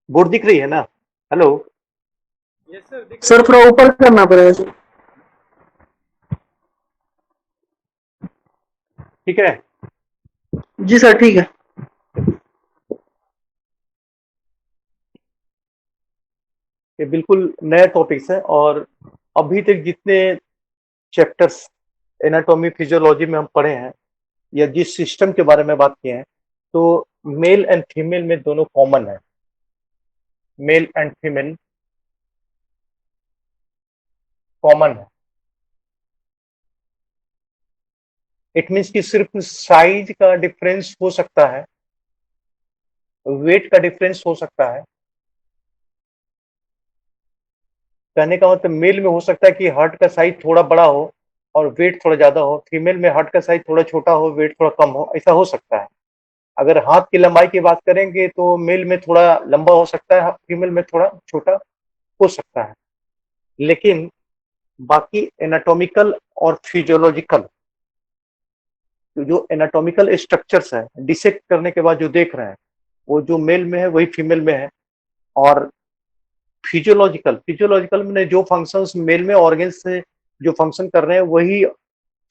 Board दिख रही है ना? हेलो। सर थोड़ा ऊपर करना पड़ेगा सर। ठीक है। जी सर ठीक है। ये बिल्कुल नया टॉपिक्स है और अभी तक जितने चैप्टर्स एनाटॉमी फिजियोलॉजी में हम पढ़े हैं या जिस सिस्टम के बारे में बात किए हैं, तो मेल एंड फीमेल में दोनों कॉमन है। मेल एंड फीमेल कॉमन है। इट मीन्स कि सिर्फ साइज का डिफरेंस हो सकता है, वेट का डिफरेंस हो सकता है। कहने का मतलब मेल में हो सकता है कि हार्ट का साइज थोड़ा बड़ा हो और वेट थोड़ा ज्यादा हो, फीमेल में हार्ट का साइज थोड़ा छोटा हो, वेट थोड़ा कम हो, ऐसा हो सकता है। अगर हाथ की लंबाई की बात करेंगे तो मेल में थोड़ा लंबा हो सकता है, फीमेल में थोड़ा छोटा हो सकता है। लेकिन बाकी एनाटॉमिकल और फिजियोलॉजिकल जो एनाटॉमिकल स्ट्रक्चर्स है, डिसेक्ट करने के बाद जो देख रहे हैं, वो जो मेल में है वही फीमेल में है। और फिजियोलॉजिकल फिजियोलॉजिकल में जो फंक्शंस मेल में ऑर्गन से जो फंक्शन कर रहे हैं वही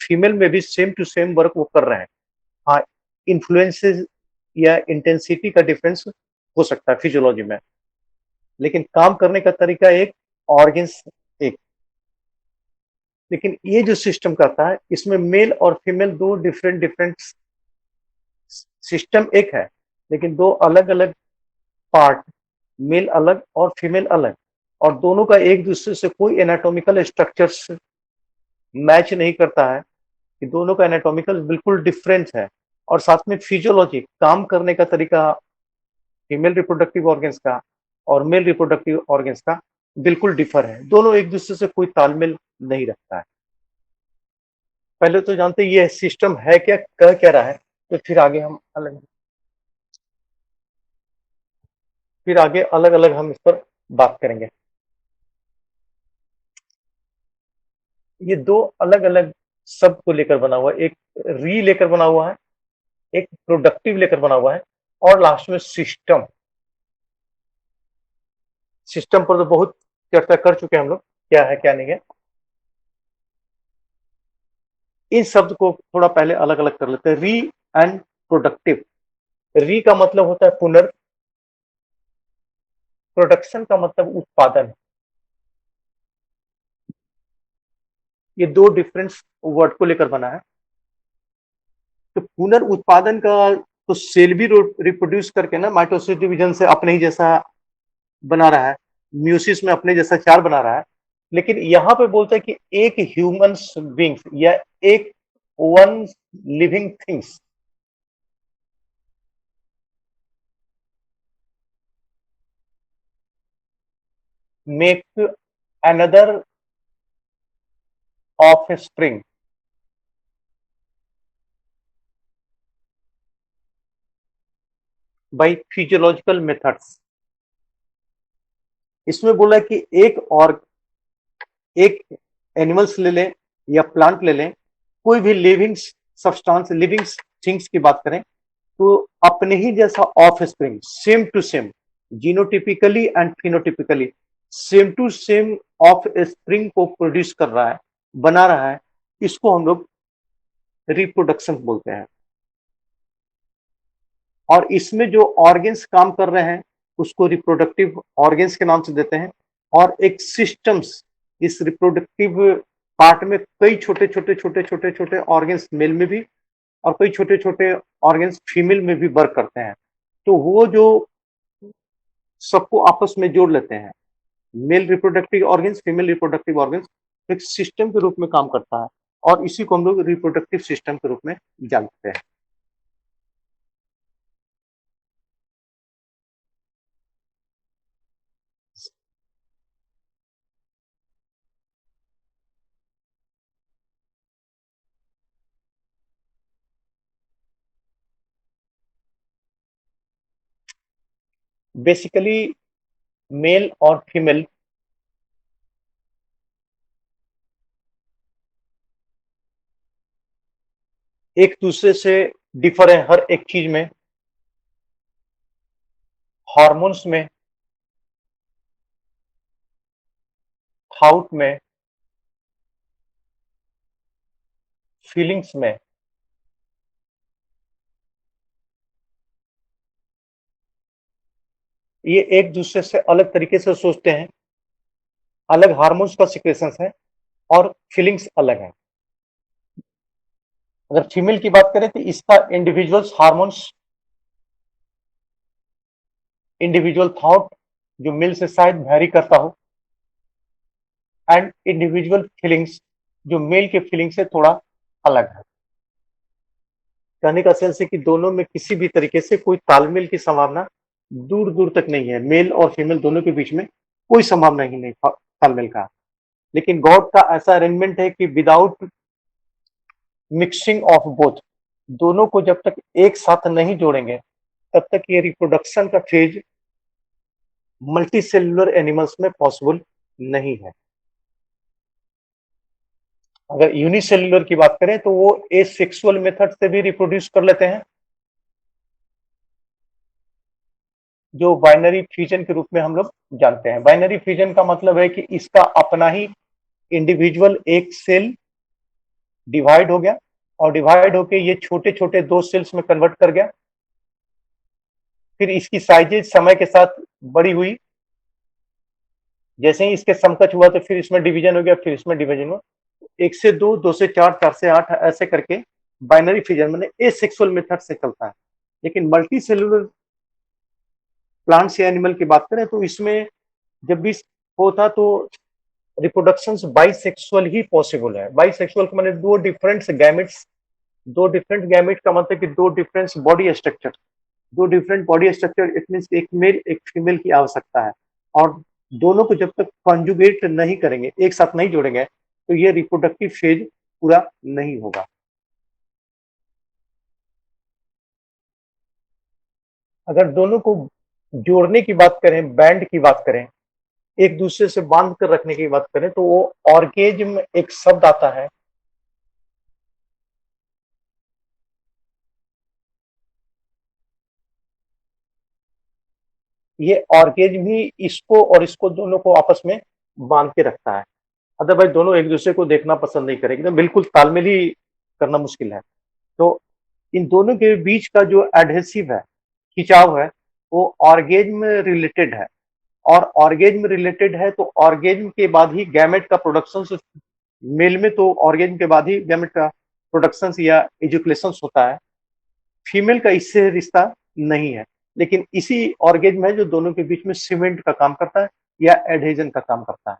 फीमेल में भी सेम टू सेम वर्क वो कर रहे हैं। हाँ, इन्फ्लुएंसेस या इंटेंसिटी का डिफरेंस हो सकता है फिजियोलॉजी में, लेकिन काम करने का तरीका एक, ऑर्गन्स एक। लेकिन ये जो सिस्टम करता है इसमें मेल और फीमेल दो डिफरेंट डिफरेंट सिस्टम एक है, लेकिन दो अलग अलग पार्ट, मेल अलग और फीमेल अलग। और दोनों का एक दूसरे से कोई एनाटॉमिकल स्ट्रक्चर्स मैच नहीं करता है, कि दोनों का एनाटॉमिकल बिल्कुल डिफरेंट है। और साथ में फिजियोलॉजी काम करने का तरीका फीमेल रिप्रोडक्टिव ऑर्गन्स का और मेल रिप्रोडक्टिव ऑर्गन्स का बिल्कुल डिफर है, दोनों एक दूसरे से कोई तालमेल नहीं रखता है। पहले तो जानते ये सिस्टम है क्या, कह क्या रहा है, तो फिर आगे अलग अलग हम इस पर बात करेंगे। ये दो अलग अलग शब्द को लेकर बना हुआ है, एक री लेकर बना हुआ है, एक प्रोडक्टिव लेकर बना हुआ है, और लास्ट में सिस्टम। सिस्टम पर तो बहुत चर्चा कर चुके हैं हम लोग, क्या है क्या नहीं है। इन शब्द को थोड़ा पहले अलग अलग कर लेते हैं, री एंड प्रोडक्टिव। री का मतलब होता है पुनर्, प्रोडक्शन का मतलब उत्पादन। ये दो डिफरेंट वर्ड को लेकर बना है। तो पुनर्उत्पादन का तो सेल भी रिप्रोड्यूस करके ना माइटोसिस डिवीजन से अपने ही जैसा बना रहा है, म्यूसिस में अपने जैसा चार बना रहा है। लेकिन यहां पे बोलते हैं कि एक ह्यूमन बींग्स या एक one living things make another offspring by physiological methods. इसमें बोला कि एक एनिमल्स ले लें या प्लांट ले लें, कोई भी लिविंग सब्सटेंस, लिविंग थिंग्स की बात करें, तो अपने ही जैसा offspring same to same, genotypically and phenotypically same to same offspring को प्रोड्यूस कर रहा है, बना रहा है। इसको हम लोग रिप्रोडक्शन बोलते हैं। और इसमें जो ऑर्गन्स काम कर रहे हैं उसको रिप्रोडक्टिव ऑर्गन्स के नाम से देते हैं। और एक सिस्टम्स, इस रिप्रोडक्टिव पार्ट में कई छोटे छोटे छोटे छोटे छोटे ऑर्गन्स मेल में भी और कई छोटे छोटे ऑर्गन्स फीमेल में भी वर्क करते हैं। तो वो जो सबको आपस में जोड़ लेते हैं, male reproductive organs, female reproductive organs, एक सिस्टम के रूप में काम करता है। और इसी को हम लोग रिप्रोडक्टिव सिस्टम के रूप में जानते हैं। बेसिकली मेल और फीमेल एक दूसरे से डिफर है हर एक चीज में, हार्मोन्स में, थाउट में, फीलिंग्स में ये एक दूसरे से अलग तरीके से सोचते हैं, अलग हार्मोन्स का सिक्रेशंस है और फीलिंग्स अलग है। अगर फीमेल की बात करें तो इसका इंडिविजुअल्स हार्मोन्स, इंडिविजुअल थॉट जो मेल से शायद वैरी करता हो, एंड इंडिविजुअल फीलिंग्स जो मेल के फीलिंग से थोड़ा अलग है। कहने का सेंस है कि दोनों में किसी भी तरीके से कोई तालमेल की संभावना दूर दूर तक नहीं है। मेल और फीमेल दोनों के बीच में कोई संभावना ही नहीं तालमेल का। लेकिन गॉड का ऐसा अरेंजमेंट है कि विदाउट मिक्सिंग ऑफ बोथ, दोनों को जब तक एक साथ नहीं जोड़ेंगे तब तक ये रिप्रोडक्शन का फेज मल्टी सेलुलर एनिमल्स में पॉसिबल नहीं है। अगर यूनिसेल्युलर की बात करें तो वो एसेक्सुअल मेथड से भी रिप्रोड्यूस कर लेते हैं, जो बाइनरी फ्यूजन के रूप में हम लोग जानते हैं। बाइनरी फ्यूजन का मतलब है कि इसका अपना ही इंडिविजुअल एक सेल डिवाइड हो गया और डिवाइड होके ये छोटे छोटे दो सेल्स में कन्वर्ट कर गया, फिर इसकी साइजेज समय के साथ बड़ी हुई, जैसे ही इसके समकक्ष हुआ तो फिर इसमें डिवीजन हो गया, फिर इसमें डिवीजन हुआ, 1 से 2, 2 से 4, 4 से 8 ऐसे करके बाइनरी फ्यूजन माने एसेक्सुअल मेथड से चलता है। लेकिन मल्टी सेलुलर प्लांट्स या एनिमल की बात करें तो इसमें जब भी होता तो रिप्रोडक्शन बाइसेक्सुअल ही पॉसिबल है। बाइसेक्सुअल का माने दो डिफरेंट गैमेट्स, दो डिफरेंट गैमेट का मतलब कि दो डिफरेंट बॉडी स्ट्रक्चर, दो different body structure, it means एक मेल एक फीमेल की आवश्यकता है, और दोनों को जब तक कॉन्जुगेट नहीं करेंगे, एक साथ नहीं जोड़ेंगे, तो ये रिप्रोडक्टिव फेज पूरा नहीं होगा। अगर दोनों को जोड़ने की बात करें, बैंड की बात करें, एक दूसरे से बांध कर रखने की बात करें, तो वो ऑर्गेज्म एक शब्द आता है। ये ऑर्गेज्म ही इसको और इसको दोनों को आपस में बांध के रखता है। अदरवाइज दोनों एक दूसरे को देखना पसंद नहीं करेंगे, तो बिल्कुल तालमेल ही करना मुश्किल है। तो इन दोनों के बीच का जो एडहेसिव है, खिंचाव है, वो ऑर्गेज्म रिलेटेड है। और ऑर्गेज्म रिलेटेड है तो ऑर्गेज्म के बाद ही गैमेट का प्रोडक्शन, मेल में तो ऑर्गेज्म के बाद ही गैमेट का प्रोडक्शन या एजुकेशन होता है, फीमेल का इससे रिश्ता नहीं है। लेकिन इसी ऑर्गेज्म है जो दोनों के बीच में सीमेंट का काम करता है या एडहेजन का काम करता है।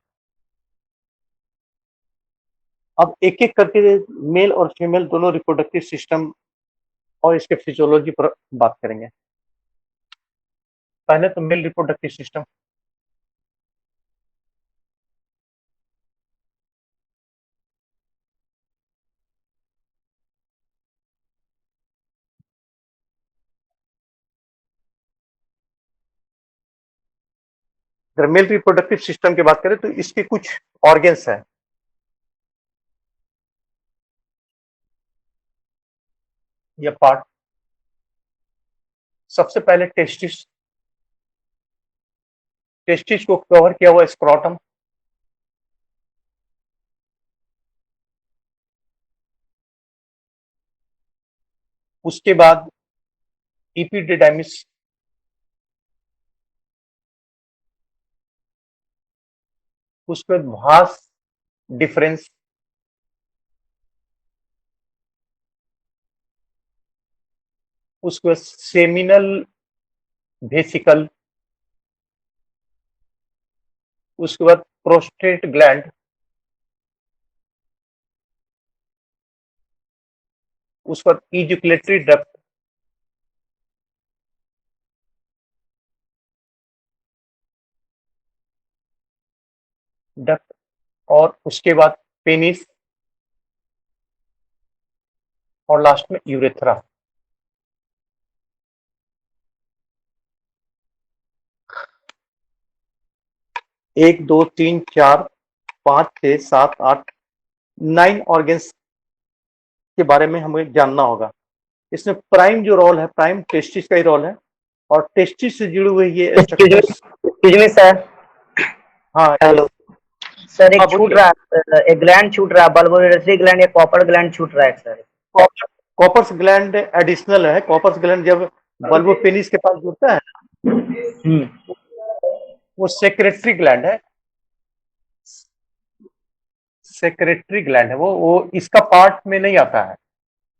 अब एक एक करके मेल और फीमेल दोनों रिप्रोडक्टिव सिस्टम और इसके फिजियोलॉजी पर बात करेंगे। पहले तो मेल रिप्रोडक्टिव सिस्टम। अगर मेल रिप्रोडक्टिव सिस्टम की बात करें तो इसके कुछ ऑर्गेन्स हैं। या पार्ट, सबसे पहले टेस्टिस, टेस्टिस को कवर किया हुआ स्क्रोटम, उसके बाद इपिडिडाइमिस, उसके बाद भास डिफरेंस, उसके बाद सेमिनल वेसिकल, उसके बाद प्रोस्टेट ग्लैंड, उसके बाद इजुकुलेटरी डक्ट, डक्ट, और उसके बाद पेनिस, और लास्ट में यूरेथ्रा। एक दो तीन चार पांच छह सात आठ, 9 ऑर्गेन्स के बारे में हमें जानना होगा। इसमें प्राइम जो रोल है, प्राइम टेस्टिस का ही रोल है, और टेस्टिस से जुड़े हुए ये स्ट्रक्चर्स। बिजली सर। हाँ, हेलो। सर एक हाँ छूट बोलिए। रहा है, एक ग्लैंड छूट रहा है, बल्बोरेटरी ग्लैंड या कॉपर ग्लैंड छूट रहा है सर। कॉपर्स ग्लैंड एडिशनल है। कॉपर्स ग्लैंड जब बल्बो पेनिस के पास जुड़ता है, हम्म। वो सेक्रेटरी ग्लैंड है। सेक्रेटरी ग्लैंड है वो इसका पार्ट में नहीं आता है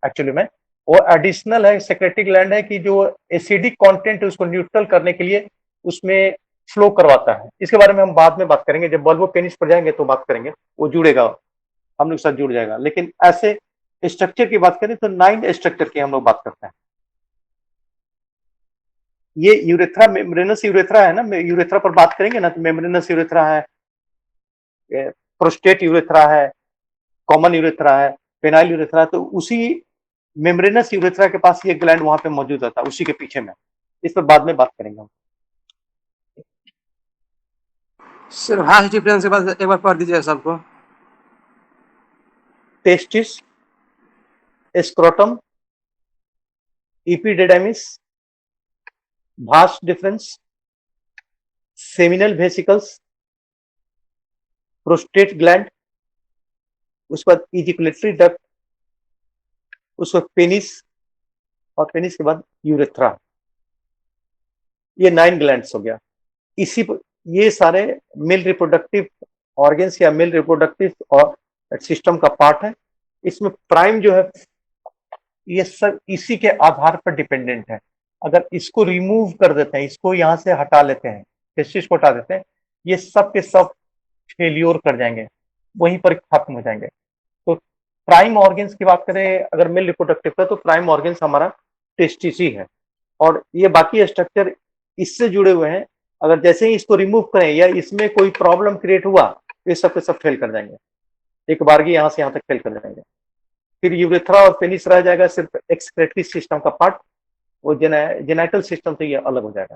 एक्चुअली में। वो एडिशनल है, सेक्रेटरी ग्लैंड है कि जो एसिडिक कंटेंट है उसको न्यूट्रल करने के लिए उसमें फ्लो करवाता है। इसके बारे में हम बाद में बात करेंगे, जब बल्बो पेनिस पर जाएंगे तो बात करेंगे, वो जुड़ेगा, हम लोग साथ जुड़ जाएगा। लेकिन ऐसे स्ट्रक्चर की बात करें तो 9 स्ट्रक्चर की हम लोग बात करते हैं। ये यूरेथ्रा, मेम्ब्रेनस यूरेथ्रा है ना, यूरेथ्रा पर बात करेंगे ना, तो मेम्ब्रेनस यूरेथ्रा है, प्रोस्टेट यूरेथ्रा है, कॉमन यूरेथ्रा है, पेनाइल यूरेथ्रा है। तो उसी मेम्ब्रेनस यूरेथ्रा के पास ये ग्लैंड वहां पे मौजूद रहता है, उसी के पीछे में। इस पर बाद में बात करेंगे हम। सर हाफ डिफरेंस के बाद एक बार पढ़ दीजिए सबको। Testis, scrotum, epididymis, vas deferens, seminal vesicles, prostate gland, उसके बाद इजिकुलेटरी डक्ट, उसके बाद पेनिस, और पेनिस के बाद यूरेथ्रा। ये 9 ग्लैंड्स हो गया। इसी ये सारे मेल रिप्रोडक्टिव ऑर्गन्स या मेल रिप्रोडक्टिव और सिस्टम का पार्ट है। इसमें प्राइम जो है ये सब इसी के आधार पर डिपेंडेंट है। अगर इसको रिमूव कर देते हैं, इसको यहां से हटा लेते हैं, टेस्टिस को हटा देते हैं, ये सब के सब फेल्योर कर जाएंगे, वहीं पर खत्म हो जाएंगे। तो प्राइम ऑर्गन्स की बात करें अगर मेल रिप्रोडक्टिव का, तो प्राइम ऑर्गन्स हमारा टेस्टिस ही है। और ये बाकी स्ट्रक्चर इससे जुड़े हुए हैं। अगर जैसे ही इसको रिमूव करें या इसमें कोई प्रॉब्लम क्रिएट हुआ तो ये सब के सब फेल कर जाएंगे, एक बारगी यहां से यहां तक फेल कर जाएंगे। फिर यूरेथ्रा और पेनिस रह जाएगा सिर्फ एक्सक्रेटरी सिस्टम का पार्ट, वो जेनाइटल सिस्टम से ये अलग हो जाएगा।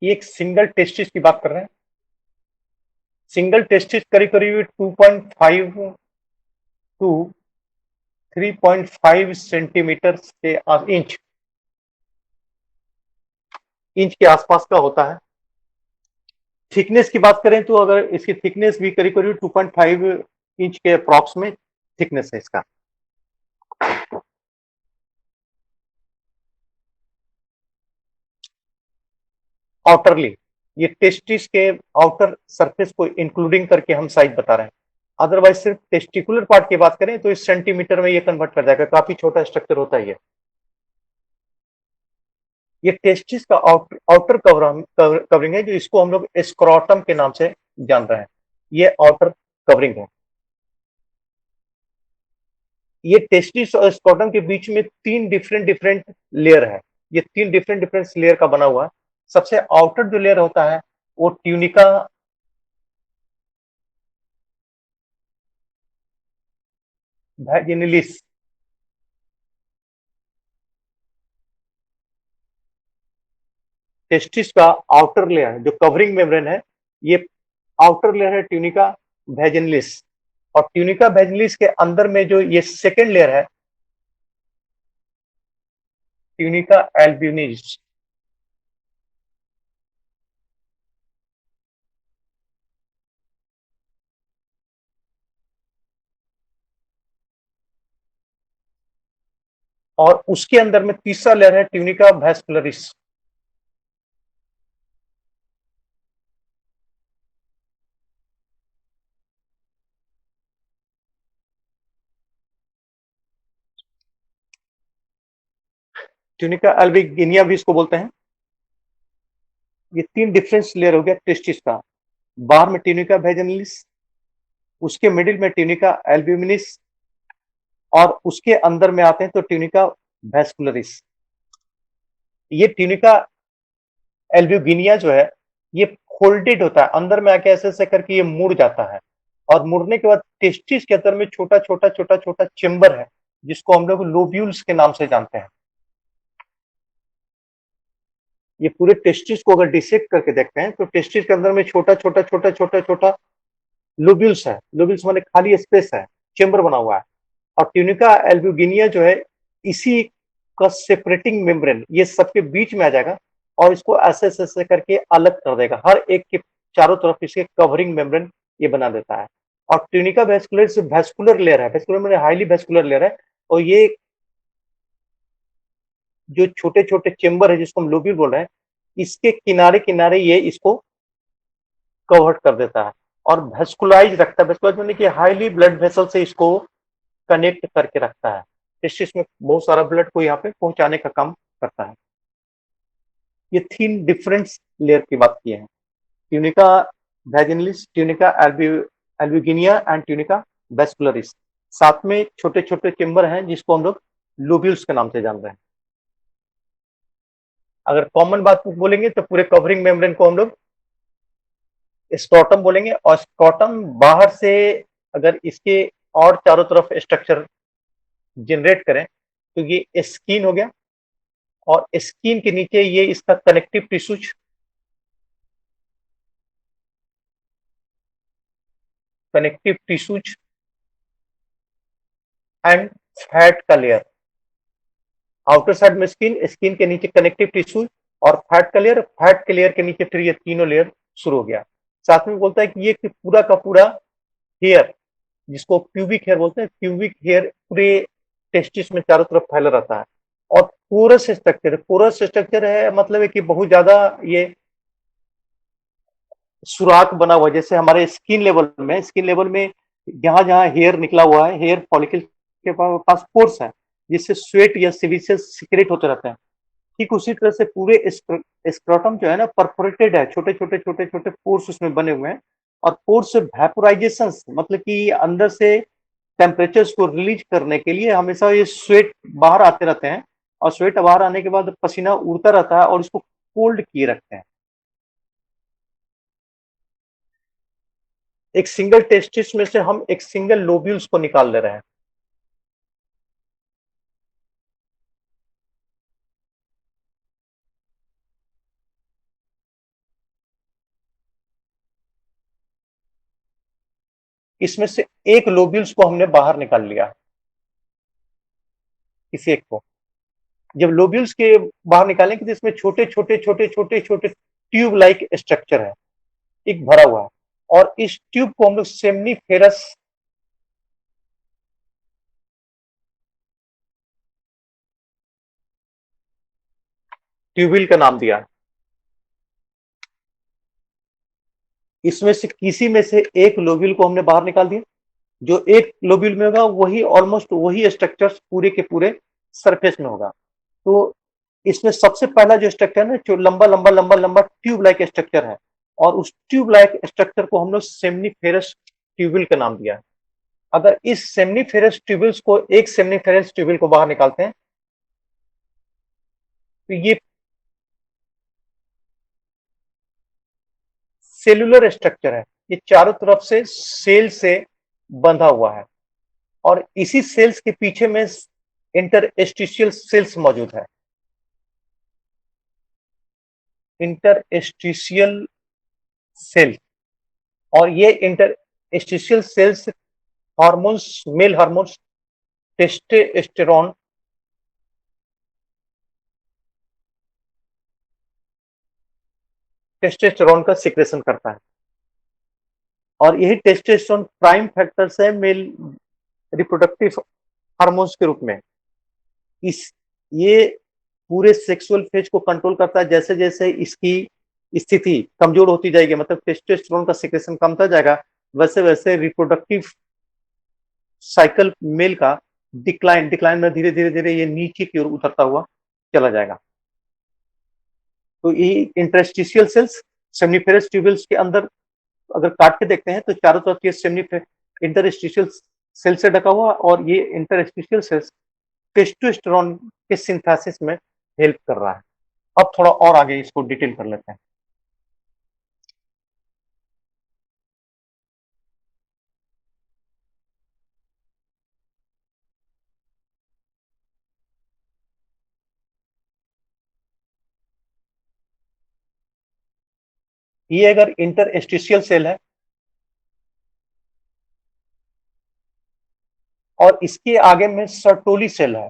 ये एक सिंगल टेस्टिस की बात कर रहे हैं। सिंगल टेस्टिस करीब करीब 2.5 टू 3.5 सेंटीमीटर के इंच के आसपास का होता है। थिकनेस की बात करें तो अगर इसकी थिकनेस भी करीब करीब 2.5 इंच के अप्रॉक्स में थिकनेस है इसका। आउटरली, ये टेस्टिस के आउटर सरफेस को इंक्लूडिंग करके हम साइज बता रहे हैं। अदरवाइज सिर्फ टेस्टिकुलर पार्ट की बात करें तो इस सेंटीमीटर में ये कन्वर्ट कर जाएगा, काफी छोटा स्ट्रक्चर होता है ये टेस्टिस का आउटर कवरिंग है, जो इसको हम लोग स्क्रोटम के नाम से जान रहे हैं। ये आउटर कवरिंग है। ये टेस्टिस और स्क्रोटम के बीच में 3 डिफरेंट डिफरेंट लेयर है। ये 3 डिफरेंट डिफरेंट लेयर का बना हुआ है। सबसे आउटर जो लेयर होता है वो ट्यूनिका वैजिनलिस, टेस्टिस का आउटर लेयर जो कवरिंग मेम्ब्रेन है, ये आउटर लेयर है ट्यूनिका वेजिनलिस, और ट्यूनिका वेजिनलिस के अंदर में जो ये सेकेंड लेयर है ट्यूनिका एल्ब्यूनिस। और उसके अंदर में तीसरा लेयर है ट्यूनिका वैस्कुलरिस। ट्यूनिका एल्बिगिनिया भी इसको बोलते हैं। ये तीन डिफरेंस लेयर हो गया टेस्टिस का। बाहर में ट्यूनिका वेजिनलिस, उसके मिडिल में ट्यूनिका एल्ब्यूमिनिस, और उसके अंदर में आते हैं तो ट्यूनिका वैस्कुलरिस। ये ट्यूनिका एल्ब्यूगिनिया जो है ये फोल्डेड होता है, अंदर में आके ऐसे ऐसे करके ये मुड़ जाता है, और मुड़ने के बाद टेस्टिस के अंदर में छोटा छोटा छोटा छोटा चेम्बर है जिसको हम लोग लोब्यूल्स के नाम से जानते हैं। ये पूरे टेस्टिस को अगर डिसेक्ट करके देखते हैं तो टेस्टिस के अंदर में छोटा छोटा छोटा छोटा छोटा लोब्यूल्स है। लोब्यूल्स माने खाली स्पेस है, चेम्बर बना हुआ है। और ट्यूनिका एल्ब्यूगिनिया जो है इसी का सेपरेटिंग मेम्ब्रेन ये सबके बीच में आ जाएगा और इसको ऐसे ऐसे ऐसे करके अलग कर देगा। हर एक के चारों तरफ इसके कवरिंग मेम्ब्रेन ये बना देता है। और ट्यूनिका वेस्कुलरिस वेस्कुलर लेयर है, वेस्कुलर माने हाईली वेस्कुलर लेयर है, और ये जो छोटे छोटे चेम्बर है जिसको हम लोब्यूल बोल रहे हैं, इसके किनारे किनारे ये इसको कवर कर देता है और वेस्कुलाइज रखता है। वेस्कुलाइज माने कि हाईली ब्लड वेसल से इसको कनेक्ट करके रखता है। टेस्टिस में बहुत सारा ब्लड को यहाँ पे पहुंचाने का काम करता है। ये तीन डिफरेंट लेयर की बात की है, tunica vaginalis, tunica albuginea and tunica vascularis. साथ में छोटे छोटे चेम्बर हैं जिसको हम लोग लोब्यूल्स के नाम से जान रहे हैं। अगर कॉमन बात बोलेंगे तो पूरे कवरिंग मेम्ब्रेन को हम लोग स्क्रोटम बोलेंगे, और स्क्रोटम बाहर से अगर इसके और चारों तरफ स्ट्रक्चर जनरेट करें तो ये स्किन हो गया, और स्किन के नीचे ये इसका connective tissues, connective tissues and fat का लेयर। आउटर साइड में स्किन, स्किन के नीचे कनेक्टिव टिश्यूज और फैट का लेयर, फैट के लेयर के नीचे फिर ये तीनों लेयर शुरू हो गया। साथ में बोलता है कि ये पूरा का पूरा हेयर, जिसको प्यूबिक हेयर बोलते हैं, प्यूबिक हेयर पूरे टेस्टिस में चारों तरफ फैला रहता है। और पोरस स्ट्रक्चर, पोरस स्ट्रक्चर है मतलब है कि बहुत ज्यादा ये सुराख बना हुआ है। जैसे हमारे स्किन लेवल में जहां जहां हेयर निकला हुआ है, हेयर फॉलिकल के पास पोर्स है जिससे स्वेट या सीविसेस सिक्रेट होते रहते हैं। ठीक उसी तरह से पूरे स्क्रोटम जो है ना परफोरेटेड है, छोटे छोटे छोटे छोटे पोर्स उसमें बने हुए हैं। और पोर्स से वेपोराइजेशन मतलब कि अंदर से टेम्परेचर्स को रिलीज करने के लिए हमेशा ये स्वेट बाहर आते रहते हैं, और स्वेट बाहर आने के बाद पसीना उड़ता रहता है और इसको कोल्ड किए रखते हैं। एक सिंगल टेस्टिस में से हम एक सिंगल लोब्यूल्स को निकाल ले रहे हैं। इसमें से एक लोब्यूल्स को हमने बाहर निकाल लिया, किसी एक को। जब लोब्यूल्स के बाहर निकालेंगे तो इसमें छोटे छोटे छोटे छोटे छोटे ट्यूब लाइक स्ट्रक्चर है एक भरा हुआ है, और इस ट्यूब को हम लोग सेमनीफेरस ट्यूबिल का नाम दिया। इसमें से किसी में से एक लोब्यूल को हमने बाहर निकाल दिया। जो एक लोब्यूल में होगा वही ऑलमोस्ट वही स्ट्रक्चर्स पूरे के पूरे सरफेस में होगा। तो इसमें सबसे पहला जो स्ट्रक्चर है जो लंबा लंबा लंबा लंबा ट्यूब लाइक स्ट्रक्चर है, और उस ट्यूब लाइक स्ट्रक्चर को हम लोग सेमनीफेरस ट्यूबिल का नाम दिया है। अगर इस सेमनीफेरस ट्यूबिल्स को एक सेमनीफेरस ट्यूबिल को बाहर निकालते हैं तो ये सेलुलर स्ट्रक्चर है, ये चारों तरफ से सेल से बंधा हुआ है, और इसी सेल्स के पीछे में इंटरस्टिशियल सेल्स मौजूद है। इंटरस्टिशियल सेल और ये interstitial cells hormones, male hormones testosterone testosterone का सिक्रेशन करता है, और यही टेस्टोस्टेरोन प्राइम फैक्टर्स है मेल रिप्रोडक्टिव हार्मोन्स के रूप में। इस ये पूरे सेक्सुअल फेज को कंट्रोल करता है। जैसे जैसे इसकी स्थिति कमजोर होती जाएगी, मतलब टेस्टोस्टेरोन का सिक्रेशन कमता जाएगा, वैसे वैसे रिप्रोडक्टिव साइकिल मेल का डिक्लाइन डिक्लाइन में धीरे धीरे धीरे ये नीचे की ओर उतरता हुआ चला जाएगा। तो ये इंटरस्टिशियल सेल्स सेमनीफेरस ट्यूबुल्स के अंदर अगर काट के देखते हैं तो चारों तरफ ये सेमनीफेरस इंटरस्टिशियल सेल से ढका हुआ, और ये इंटरस्टिशियल सेल्स टेस्टोस्टेरोन के सिंथेसिस में हेल्प कर रहा है। अब थोड़ा और आगे इसको डिटेल कर लेते हैं। ये अगर इंटरस्टिशियल सेल है और इसके आगे में सर्टोली सेल है,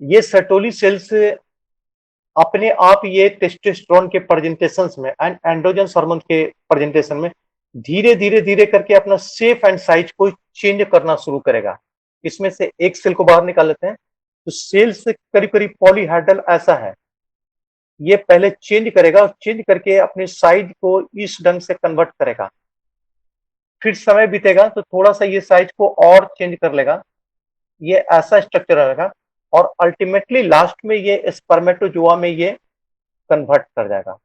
ये सर्टोली सेल्स अपने आप ये टेस्टोस्टेरोन के प्रेजेंटेशन में एंड एंड्रोजन हार्मोन के प्रेजेंटेशन में धीरे धीरे धीरे करके अपना शेप एंड साइज को चेंज करना शुरू करेगा। इसमें से एक सेल को बाहर निकाल लेते हैं। तो सेल्स करीब करीब पॉलीहेड्रल ऐसा है, ये पहले चेंज करेगा और चेंज करके अपने साइज को इस ढंग से कन्वर्ट करेगा। फिर समय बीतेगा तो थोड़ा सा ये साइज को और चेंज कर लेगा, ये ऐसा स्ट्रक्चर रहेगा, और अल्टीमेटली लास्ट में ये स्पर्मेटोजोआ में ये कन्वर्ट कर जाएगा।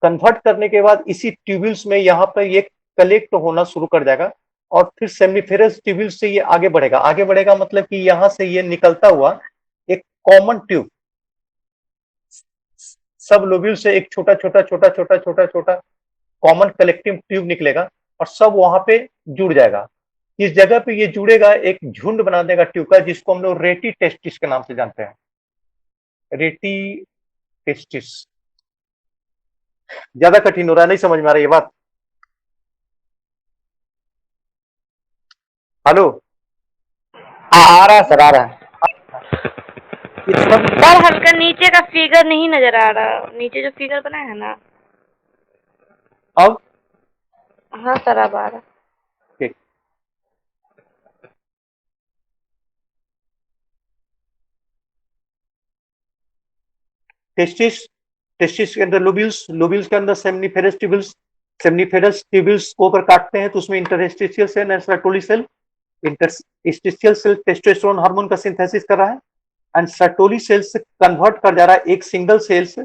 कन्वर्ट करने के बाद इसी ट्यूब्यूल्स में यहाँ पर ये कलेक्ट होना शुरू कर जाएगा, और फिर सेमनीफेरस ट्यूब्यूल्स से ये आगे बढ़ेगा। आगे बढ़ेगा मतलब कि यहाँ से ये निकलता हुआ एक कॉमन ट्यूब, सब लोब्यूल से एक छोटा छोटा छोटा छोटा छोटा छोटा कॉमन कलेक्टिव ट्यूब निकलेगा, और सब वहां पे जुड़ जाएगा। इस जगह पे ये जुड़ेगा, एक झुंड बना देगा ट्यूब का, जिसको हम लोग रेटी टेस्टिस के नाम से जानते हैं। रेटी टेस्टिस ज्यादा कठिन हो रहा है, नहीं समझ में आ रही है बात? हेलो, आ रहा है सर, आ रहा है। इस सब सर हल्का नीचे का फिगर नहीं नजर आ रहा, नीचे जो फिगर बना है ना। अब हाँ सर अब आ रहा। ठीक। टेस्टिस टेस्टिस के अंदर लोब्यूल्स, लोब्यूल्स के अंदर सेमनीफेरस ट्यूब्यूल्स, सेमनीफेरस ट्यूब्यूल्स को अगर काटते हैं तो उसमें interstitial cell and Sertoli cell. Interstitial cell testosterone hormone का सिंथेसिस कर रहा है, एंड सर्टोली सेल्स कन्वर्ट कर जा रहा है एक सिंगल सेल्स,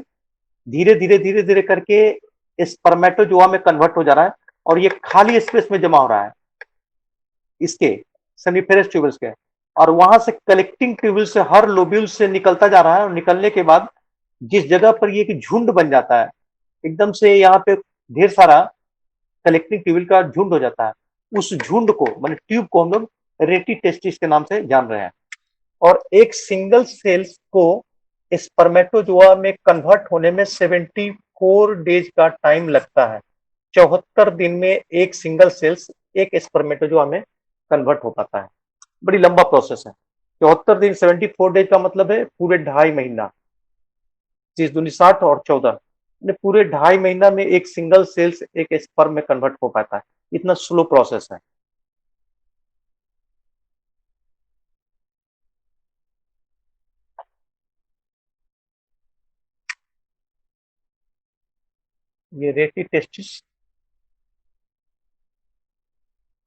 धीरे धीरे धीरे धीरे करके स्पर्मेटोजोआ में कन्वर्ट हो जा रहा है, और ये खाली स्पेस में जमा हो रहा है इसके सेमनीफेरस ट्यूब्यूल्स के, और वहां से कलेक्टिंग ट्यूब्यूल से हर लोब्यूल से निकलता जा रहा है, और निकलने के बाद जिस जगह पर ये एक झुंड बन जाता है, एकदम से यहाँ पे ढेर सारा कलेक्टिंग ट्यूब्यूल का झुंड हो जाता है, उस झुंड को माने ट्यूब को हम लोग रेटी टेस्टिस के नाम से जान रहे हैं। और एक सिंगल सेल्स को स्पर्मेटोजोआ में कन्वर्ट होने में 74 डेज का टाइम लगता है। 74 दिन में एक सिंगल सेल्स एक स्पर्मेटोजोआ में कन्वर्ट हो पाता है। बड़ी लंबा प्रोसेस है। 74 दिन 74 डेज का मतलब है पूरे 2.5 महीना, 30 दूनी 60 और 14, पूरे 2.5 महीना में एक सिंगल सेल्स एक स्पर्म में कन्वर्ट हो पाता है। इतना स्लो प्रोसेस है। ये रेटी टेस्टिस।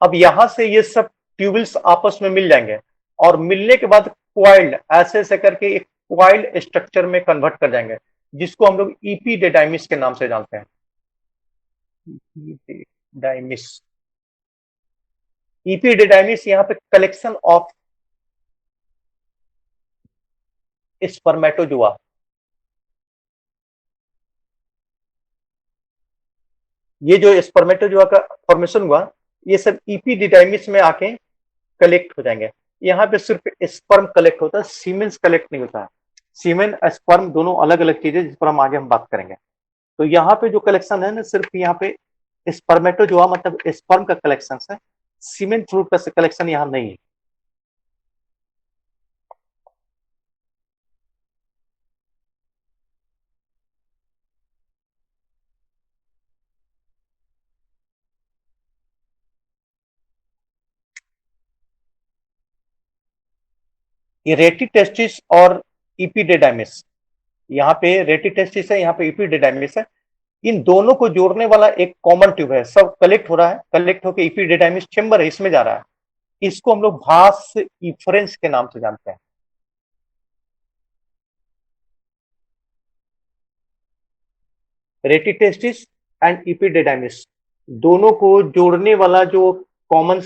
अब यहां से ये सब ट्यूबल्स आपस में मिल जाएंगे, और मिलने के बाद क्वाइल्ड ऐसे ऐसे करके एक क्वाइल्ड स्ट्रक्चर में कन्वर्ट कर जाएंगे, जिसको हम लोग इपीडेडाइमिस के नाम से जानते हैं। इपीडेडाइमिस, इपीडेडाइमिस यहाँ पे कलेक्शन ऑफ स्पर्मेटोजोआ, ये जो स्पर्मेटोजोआ का फॉर्मेशन हुआ, ये सब इपीडिडाइमिस में आके कलेक्ट हो जाएंगे। यहाँ पे सिर्फ स्पर्म कलेक्ट होता है, सीमेंस कलेक्ट नहीं होता है। सीमेन स्पर्म दोनों अलग अलग चीजें, जिस पर हम आगे हम बात करेंगे। तो यहाँ पे जो कलेक्शन है ना, सिर्फ यहाँ पे स्पर्मेटोजोआ मतलब स्पर्म का कलेक्शन है, सीमेन फ्रूट का कलेक्शन यहाँ नहीं है। ये रेटिटेस्टिस और इपिडेडाइमिस, यहाँ पे रेटिटेस्टिस है, यहाँ पे इपिडेडाइमिस है। इन दोनों को जोड़ने वाला एक कॉमन ट्यूब है, सब कलेक्ट हो रहा है, कलेक्ट होकर इपिडेडाइमिस चेंबर है, इसमें जा रहा है। इसको हम लोग भास इफरेंस के नाम से जानते हैं। रेटिटेस्टिस एंड इपिडेडाइमिस दोनों को जोड़ने वाला जो कॉमन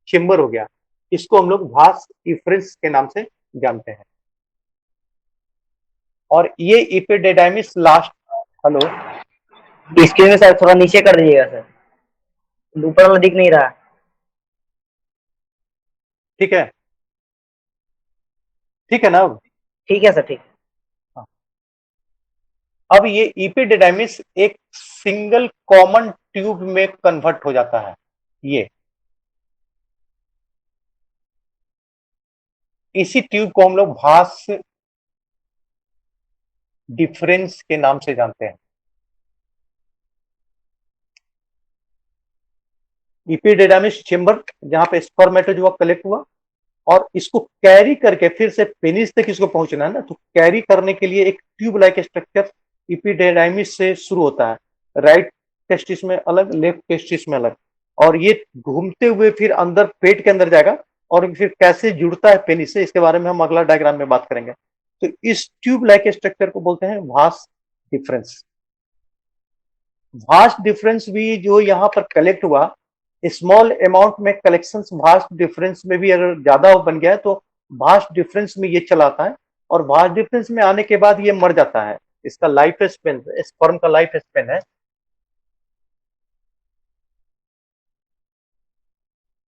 चेंबर हो गया, इसको हम लोग भास इफरेंस के नाम से जानते हैं। और ये इपिडेडाइमिस लास्ट, हेलो, स्क्रीन में सर थोड़ा नीचे कर दीजिएगा सर, ऊपर वाला दिख नहीं रहा। ठीक है, ठीक है ना अब? ठीक है सर, ठीक। हाँ। अब ये इपिडेडाइमिस एक सिंगल कॉमन ट्यूब में कन्वर्ट हो जाता है। ये इसी ट्यूब को हम लोग भास डिफरेंस के नाम से जानते हैं। इपिडेडामिस चेंबर जहां पे स्पर्मेटोजोआ कलेक्ट हुआ, और इसको कैरी करके फिर से पेनिस तक इसको पहुंचना है ना, तो कैरी करने के लिए एक ट्यूब लाइक स्ट्रक्चर इपिडेडाइमिस से शुरू होता है। राइट टेस्टिस में अलग, लेफ्ट टेस्टिस में अलग, और ये घूमते हुए फिर अंदर पेट के अंदर जाएगा, और फिर कैसे जुड़ता है पेनिस से, इसके बारे में हम अगला डायग्राम में बात करेंगे। तो इस ट्यूब लाइक स्ट्रक्चर को बोलते हैं वास डिफरेंस। वास्ट डिफरेंस भी जो यहाँ पर कलेक्ट हुआ, स्मॉल अमाउंट में कलेक्शन वास्ट डिफरेंस में भी अगर ज्यादा बन गया है तो वास्ट डिफरेंस में ये चलाता है, और वास्ट डिफरेंस में आने के बाद ये मर जाता है। इसका लाइफ स्पेन, स्पर्म का लाइफ स्पेन है,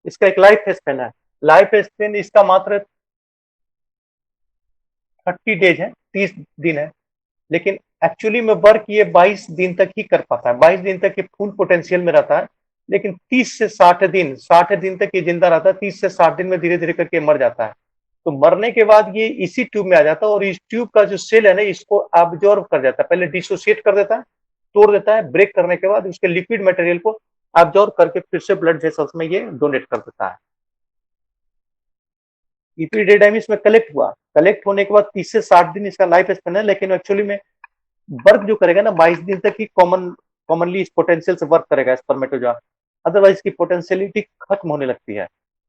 इसका एक लाइफ स्पेन है। लाइफ स्पेन इसका मात्र 30 डेज है, 30 दिन है, लेकिन एक्चुअली में वर्क ये 22 दिन तक ही कर पाता है। 22 दिन तक ये फुल पोटेंशियल में रहता है, लेकिन 30 से 60 दिन, 60 दिन तक ये जिंदा रहता है। 30 से 60 दिन में धीरे धीरे करके मर जाता है। तो मरने के बाद ये इसी ट्यूब में आ जाता है, और इस ट्यूब का जो सेल है ना, इसको एब्जॉर्ब कर जाता है। पहले डिसोसिएट कर देता है, तोड़ देता है, ब्रेक करने के बाद उसके लिक्विड मटेरियल को एब्जॉर्ब करके फिर से ब्लड वेसल्स में ये डोनेट कर देता है। इपिडेडाइमिस में कलेक्ट हुआ, कलेक्ट होने के बाद 30 से 60 दिन इसका लाइफ स्पेन है, लेकिन एक्चुअली में वर्क जो करेगा ना 22 दिन तक ही कॉमनली इस पोटेंशियल से वर्क करेगा स्पर्मेटोजोआ, अदरवाइज की पोटेंशियलिटी खत्म होने लगती है।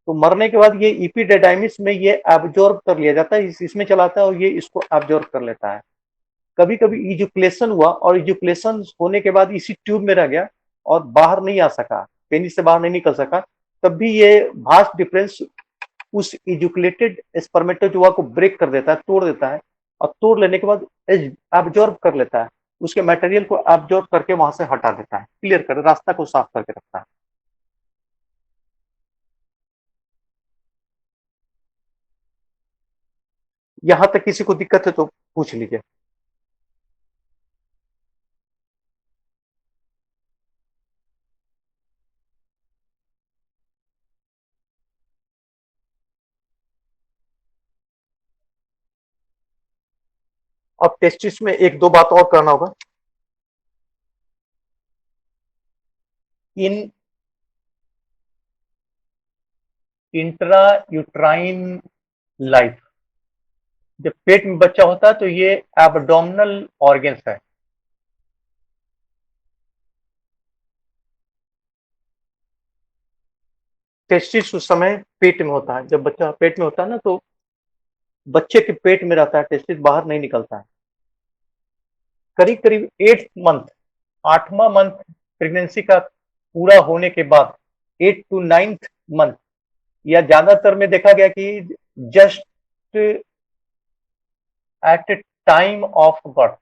तो मरने के बाद ये इपिडेडाइमिस में ये एब्जॉर्ब कर लिया जाता है, इसमें चलाता है और ये इसको एब्जॉर्ब कर लेता है। कभी कभी इजुकुलेशन हुआ, और इजुकुलेशन होने के बाद इसी ट्यूब में रह गया और बाहर नहीं आ सका, पेनिस से बाहर नहीं निकल सका, तब भी ये भास्ट डिफरेंस उस इजुकुलेटेड स्पर्मेटोजोआ को ब्रेक कर देता है, तोड़ देता है, और तोड़ लेने के बाद एब्जॉर्ब कर लेता है, उसके मटेरियल को एब्जॉर्ब करके वहां से हटा देता है, क्लियर कर रास्ता को साफ करके रखता है। यहां तक किसी को दिक्कत है तो पूछ लीजिए। अब टेस्टिस में एक दो बात और करना होगा। इन इंट्रा यूट्राइन लाइफ, जब पेट में बच्चा होता है तो ये एब्डोमिनल ऑर्गन्स है। टेस्टिस उस समय पेट में होता है, जब बच्चा पेट में होता है ना, तो बच्चे के पेट में रहता है, टेस्टिस बाहर नहीं निकलता है। करीब करीब 8 मंथ, 8वां मंथ प्रेगनेंसी का पूरा होने के बाद, 8 to 9th मंथ, या ज्यादातर में देखा गया कि just at time of birth,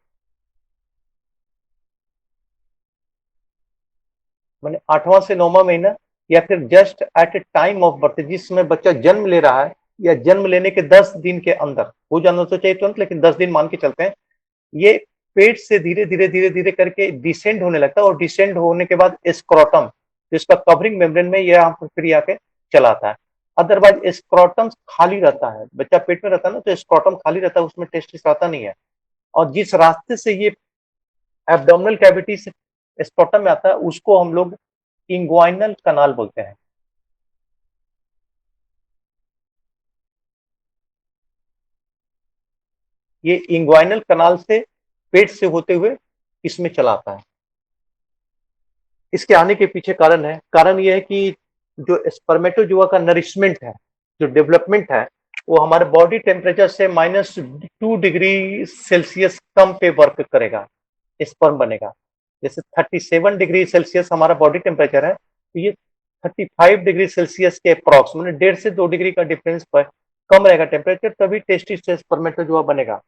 मैंने 8वां से 9वां महीना या फिर just at a time of birth, जिस समय बच्चा जन्म ले रहा है या जन्म लेने के 10 दिन के अंदर, हो जाना तो चाहिए तुरंत, लेकिन 10 दिन मान के चलते हैं, ये पेट से धीरे धीरे धीरे धीरे करके डिसेंड होने लगता है और डिसेंड होने के बाद स्क्रोटम, जिसका कवरिंग मेम्ब्रेन में यह प्रक्रिया के चलाता है। अदरवाइज स्क्रोटम खाली रहता है, बच्चा पेट में रहता है ना, तो स्क्रोटम खाली रहता है, उसमें टेस्टिस आता नहीं है। और जिस रास्ते से ये एब्डोमिनल कैविटी से स्क्रोटम में आता है उसको हम लोग इंग्वाइनल कनाल बोलते हैं। ये इंग्वाइनल कनाल से पेट से होते हुए इसमें चला आता है। इसके आने के पीछे कारण यह है कि जो स्पर्मेटोजुआ का नरिशमेंट है, जो डेवलपमेंट है, वो हमारे बॉडी टेम्परेचर से -2 डिग्री सेल्सियस कम पे वर्क करेगा, स्पर्म बनेगा। जैसे 37 डिग्री सेल्सियस हमारा बॉडी टेम्परेचर है, तो ये 35 डिग्री सेल्सियस के अप्रॉक्स, मतलब 1.5 से 2 डिग्री का डिफरेंस पर कम रहेगा टेम्परेचर, तभी टेस्टिस से स्पर्मेटोजुआ बनेगा।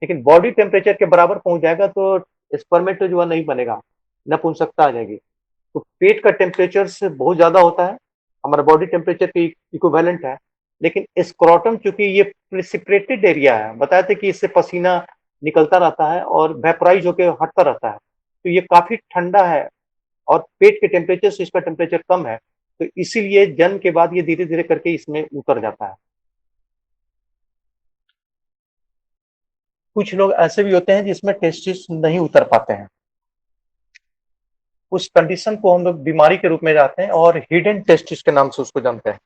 लेकिन बॉडी टेम्परेचर के बराबर पहुंच जाएगा तो स्पर्मेटोजुआ नहीं बनेगा, नपुंसकता आ जाएगी। तो पेट का टेम्परेचर से बहुत ज्यादा होता है, हमारा बॉडी टेम्परेचर की इक्विवेलेंट है, लेकिन स्क्रोटम चूंकि ये प्रिसिपिटेटेड एरिया है, बताया था कि इससे पसीना निकलता रहता है और वेपराइज होकर हटता रहता है, तो ये काफी ठंडा है और पेट के टेम्परेचर से इसका टेम्परेचर कम है, तो इसीलिए जन्म के बाद ये धीरे धीरे करके इसमें उतर जाता है। कुछ लोग ऐसे भी होते हैं जिसमें टेस्टिस नहीं उतर पाते हैं, उस कंडीशन को हम लोग बीमारी के रूप में जाते हैं और हिडन टेस्टिस के नाम से उसको जानते हैं।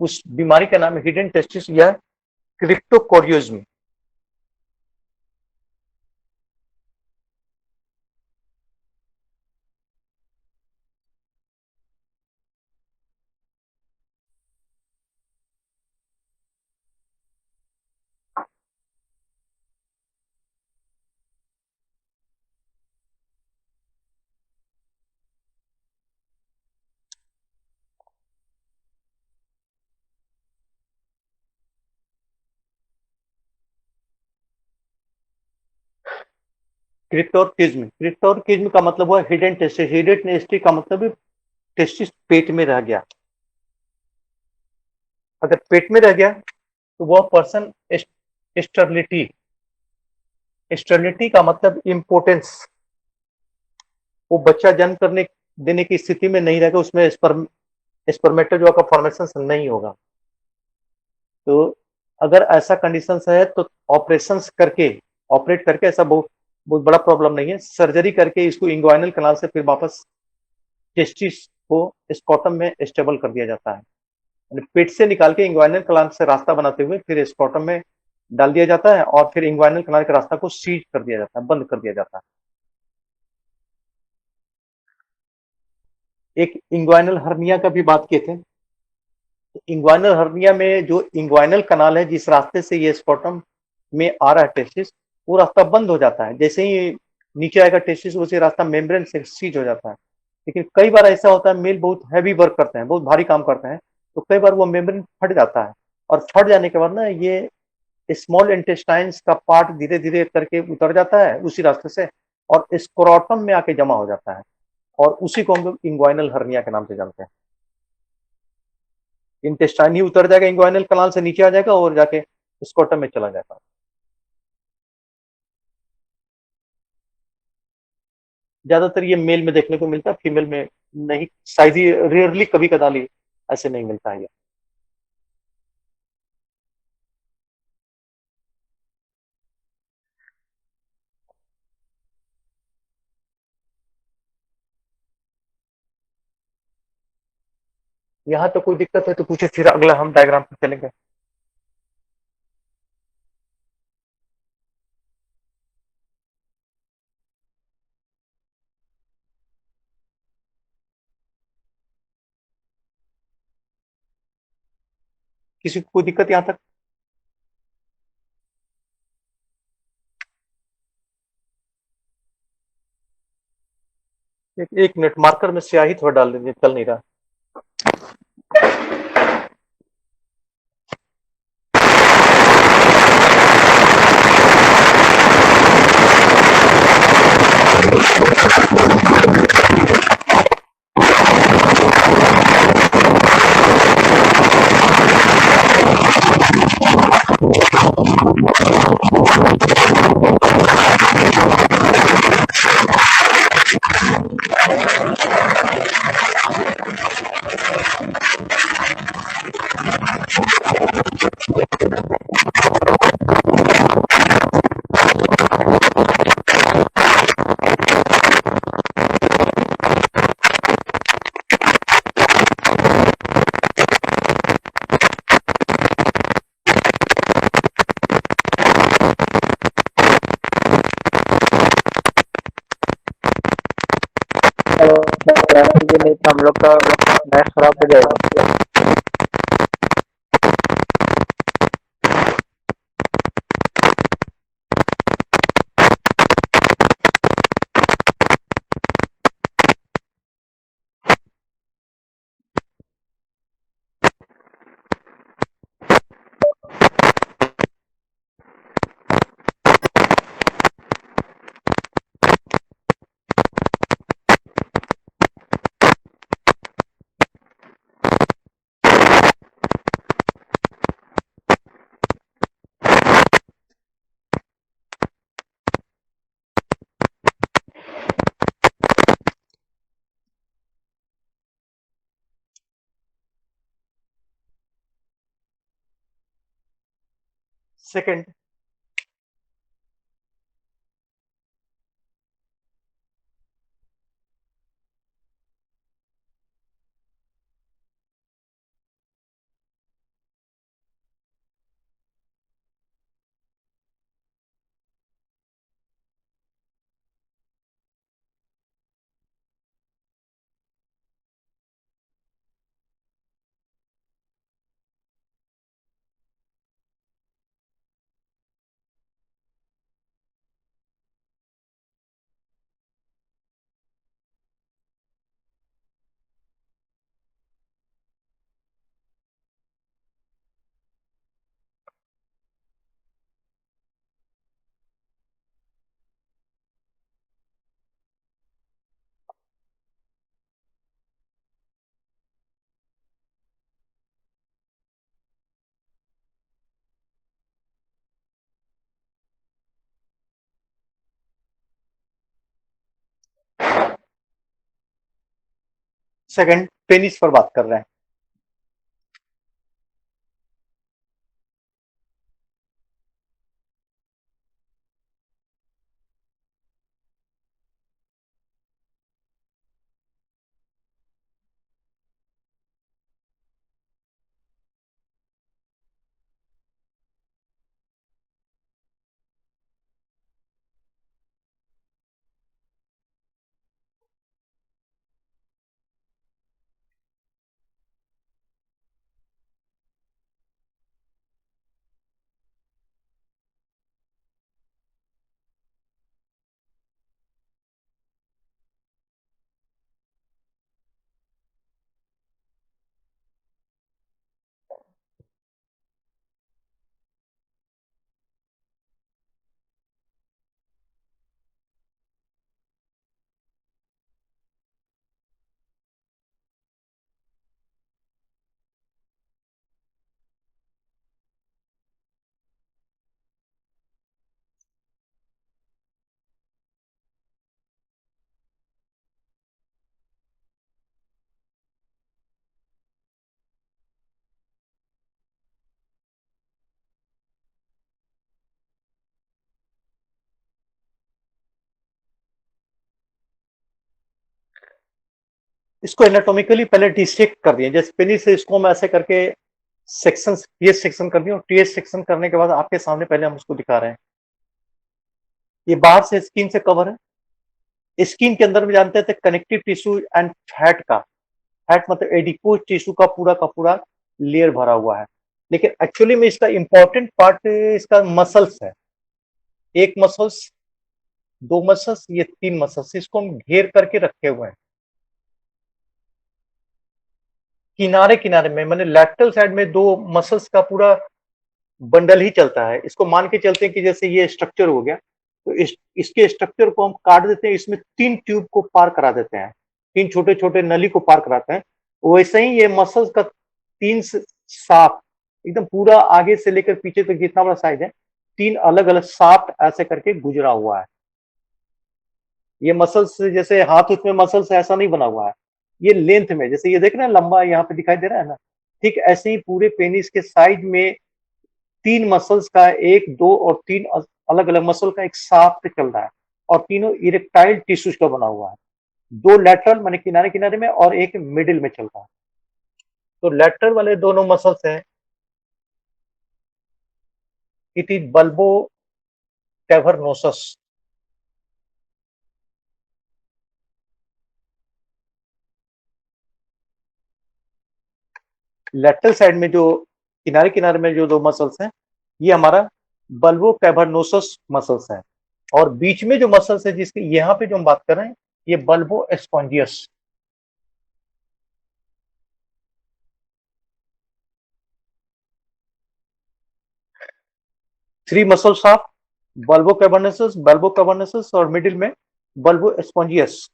उस बीमारी का नाम है हिडन टेस्टिस या क्रिप्टोकोरियोज्म। क्रिप्टोर्किज्म का मतलब हुआ हिडन टेस्टिस। हिडन टेस्टिस का मतलब टेस्टिस पेट में रह गया। अगर पेट में रह गया तो वह पर्सन स्टेरिलिटी, स्टेरिलिटी का मतलब इम्पोर्टेंस, वो बच्चा जन्म करने देने की स्थिति में नहीं रहेगा, उसमें स्पर्मेटोजुआ का फॉर्मेशन नहीं होगा। तो अगर ऐसा कंडीशन है तो ऑपरेट करके ऐसा बहुत बहुत बड़ा प्रॉब्लम नहीं है, सर्जरी करके इसको इंग्वाइनल कनाल से फिर वापस टेस्टिस को स्क्रोटम में स्टेबल कर दिया जाता है। पेट से निकाल के इंग्वाइनल कनाल से रास्ता बनाते हुए फिर स्क्रोटम में डाल दिया जाता है और फिर इंग्वाइनल कनाल के रास्ता को सीज कर दिया जाता है, बंद कर दिया जाता है। एक इंग्वाइनल हर्निया का भी बात किए थे। इंग्वाइनल हर्निया में जो इंग्वाइनल कनाल है, जिस रास्ते से ये स्क्रोटम में आ रहा है टेस्टिस, वो रास्ता बंद हो जाता है। जैसे ही नीचे आएगा टेस्टिस, उसी रास्ता मेम्ब्रेन से सीज हो जाता है। लेकिन कई बार ऐसा होता है, मेल बहुत हैवी वर्क करते हैं, बहुत भारी काम करते हैं, तो कई बार वो मेम्ब्रेन फट जाता है और फट जाने के बाद ना ये स्मॉल इंटेस्टाइन्स का पार्ट धीरे धीरे करके उतर जाता है उसी रास्ते से और स्क्रोटम में आके जमा हो जाता है, और उसी को हम लोग इंग्वाइनल हर्निया के नाम से जानते हैं। इंटेस्टाइन ही उतर जाएगा, इंग्वाइनल कनाल से नीचे आ जाएगा और जाके स्क्रोटम में चला जाएगा। ज्यादातर ये मेल में देखने को मिलता है, फीमेल में नहीं, शायद ही रेयरली कभी कदाली ऐसे नहीं मिलता है। यहाँ तो कोई दिक्कत है तो पूछे, फिर अगला हम डायग्राम पे चलेंगे। किसी को कोई दिक्कत यहाँ तक? एक मिनट, मार्कर में स्याही थोड़ा डाल दीजिए, चल नहीं रहा। करा दीजिए, नहीं तो हम लोग का मैच खराब हो जाएगा। सेकंड, सेकंड पेनिस पर बात कर रहे हैं। इसको एनाटॉमिकली पहले डिसेक्ट कर दिए, जैसे पेनिस है इसको हम ऐसे करके सेक्शन, टीएस सेक्शन कर दिए, और टीएस सेक्शन करने के बाद आपके सामने पहले हम उसको दिखा रहे हैं। ये बाहर से स्किन से कवर है, स्किन के अंदर में जानते थे कनेक्टिव टिश्यू एंड फैट का, फैट मतलब एडिपोज टिश्यू का पूरा लेयर भरा हुआ है। लेकिन एक्चुअली में इसका इंपॉर्टेंट पार्ट इसका मसल्स है, एक मसल्स, दो मसल्स, ये तीन मसल्स, इसको हम घेर करके रखे हुए हैं किनारे किनारे में, मैंने लैटरल साइड में दो मसल्स का पूरा बंडल ही चलता है। इसको मान के चलते हैं कि जैसे ये स्ट्रक्चर हो गया, तो इसके स्ट्रक्चर को हम काट देते हैं, इसमें तीन ट्यूब को पार करा देते हैं, तीन छोटे छोटे नली को पार कराते हैं। वैसे ही ये मसल्स का तीन साफ एकदम पूरा आगे से लेकर पीछे तक जितना बड़ा साइज है, तीन अलग अलग साफ्ट ऐसे करके गुजरा हुआ है। ये मसल्स जैसे हाथ उसमें मसल्स ऐसा नहीं बना हुआ है, ये लेंथ में, जैसे ये देख रहे हैं लंबा यहाँ पे दिखाई दे रहा है ना, ठीक ऐसे ही पूरे पेनिस के साइड में तीन मसल्स का, एक दो और तीन अलग अलग मसल का एक साथ चल रहा है, और तीनों इरेक्टाइल टिश्यूज का बना हुआ है, दो लेटरल माने किनारे किनारे में और एक मिडिल में चल रहा है। तो लेटरल वाले दोनों मसल्स हैं, it is bulbo cavernosus, lateral side में जो किनारे किनारे में जो दो मसल्स हैं, ये हमारा बल्बो कैवर्नोसस मसल्स है, और बीच में जो मसल्स है जिसके यहाँ पे जो हम बात कर रहे हैं, ये bulbo spongiosus. Three muscles of bulbo cavernosus और मिडिल में बल्बो स्पॉन्जियस,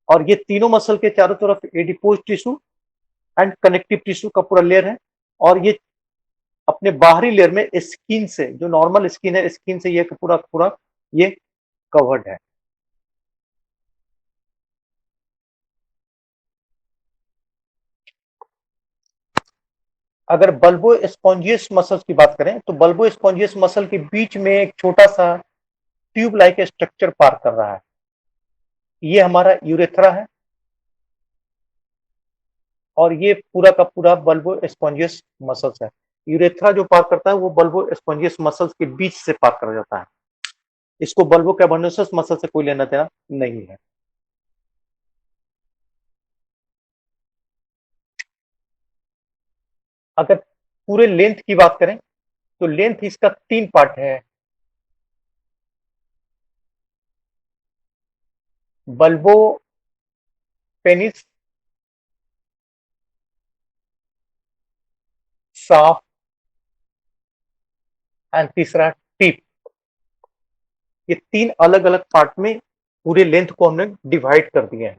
और ये तीनों मसल के चारों तरफ adipose tissue and connective tissue का पूरा लेयर है, और ये अपने बाहरी लेयर में स्किन से, जो नॉर्मल स्किन है, स्किन से ये पूरा पूरा ये कवर्ड है। अगर बल्बो स्पॉन्जियस मसल्स की बात करें तो बल्बो स्पॉन्जियस मसल के बीच में एक छोटा सा ट्यूब लाइक स्ट्रक्चर पार कर रहा है, ये हमारा यूरेथ्रा है, और ये पूरा का पूरा बल्बो स्पॉन्जियस मसल्स है। यूरेथ्रा जो पार करता है वो बल्बो स्पॉन्जियस मसल्स के बीच से पार कर जाता है, इसको बल्बो कैवर्नोसस मसल से कोई लेना देना नहीं है। अगर पूरे लेंथ की बात करें तो लेंथ इसका 3 पार्ट है। बल्बो पेनिस, साफ एंड तीसरा टिप। ये 3 अलग अलग पार्ट में पूरे लेंथ को हमने डिवाइड कर दिए हैं।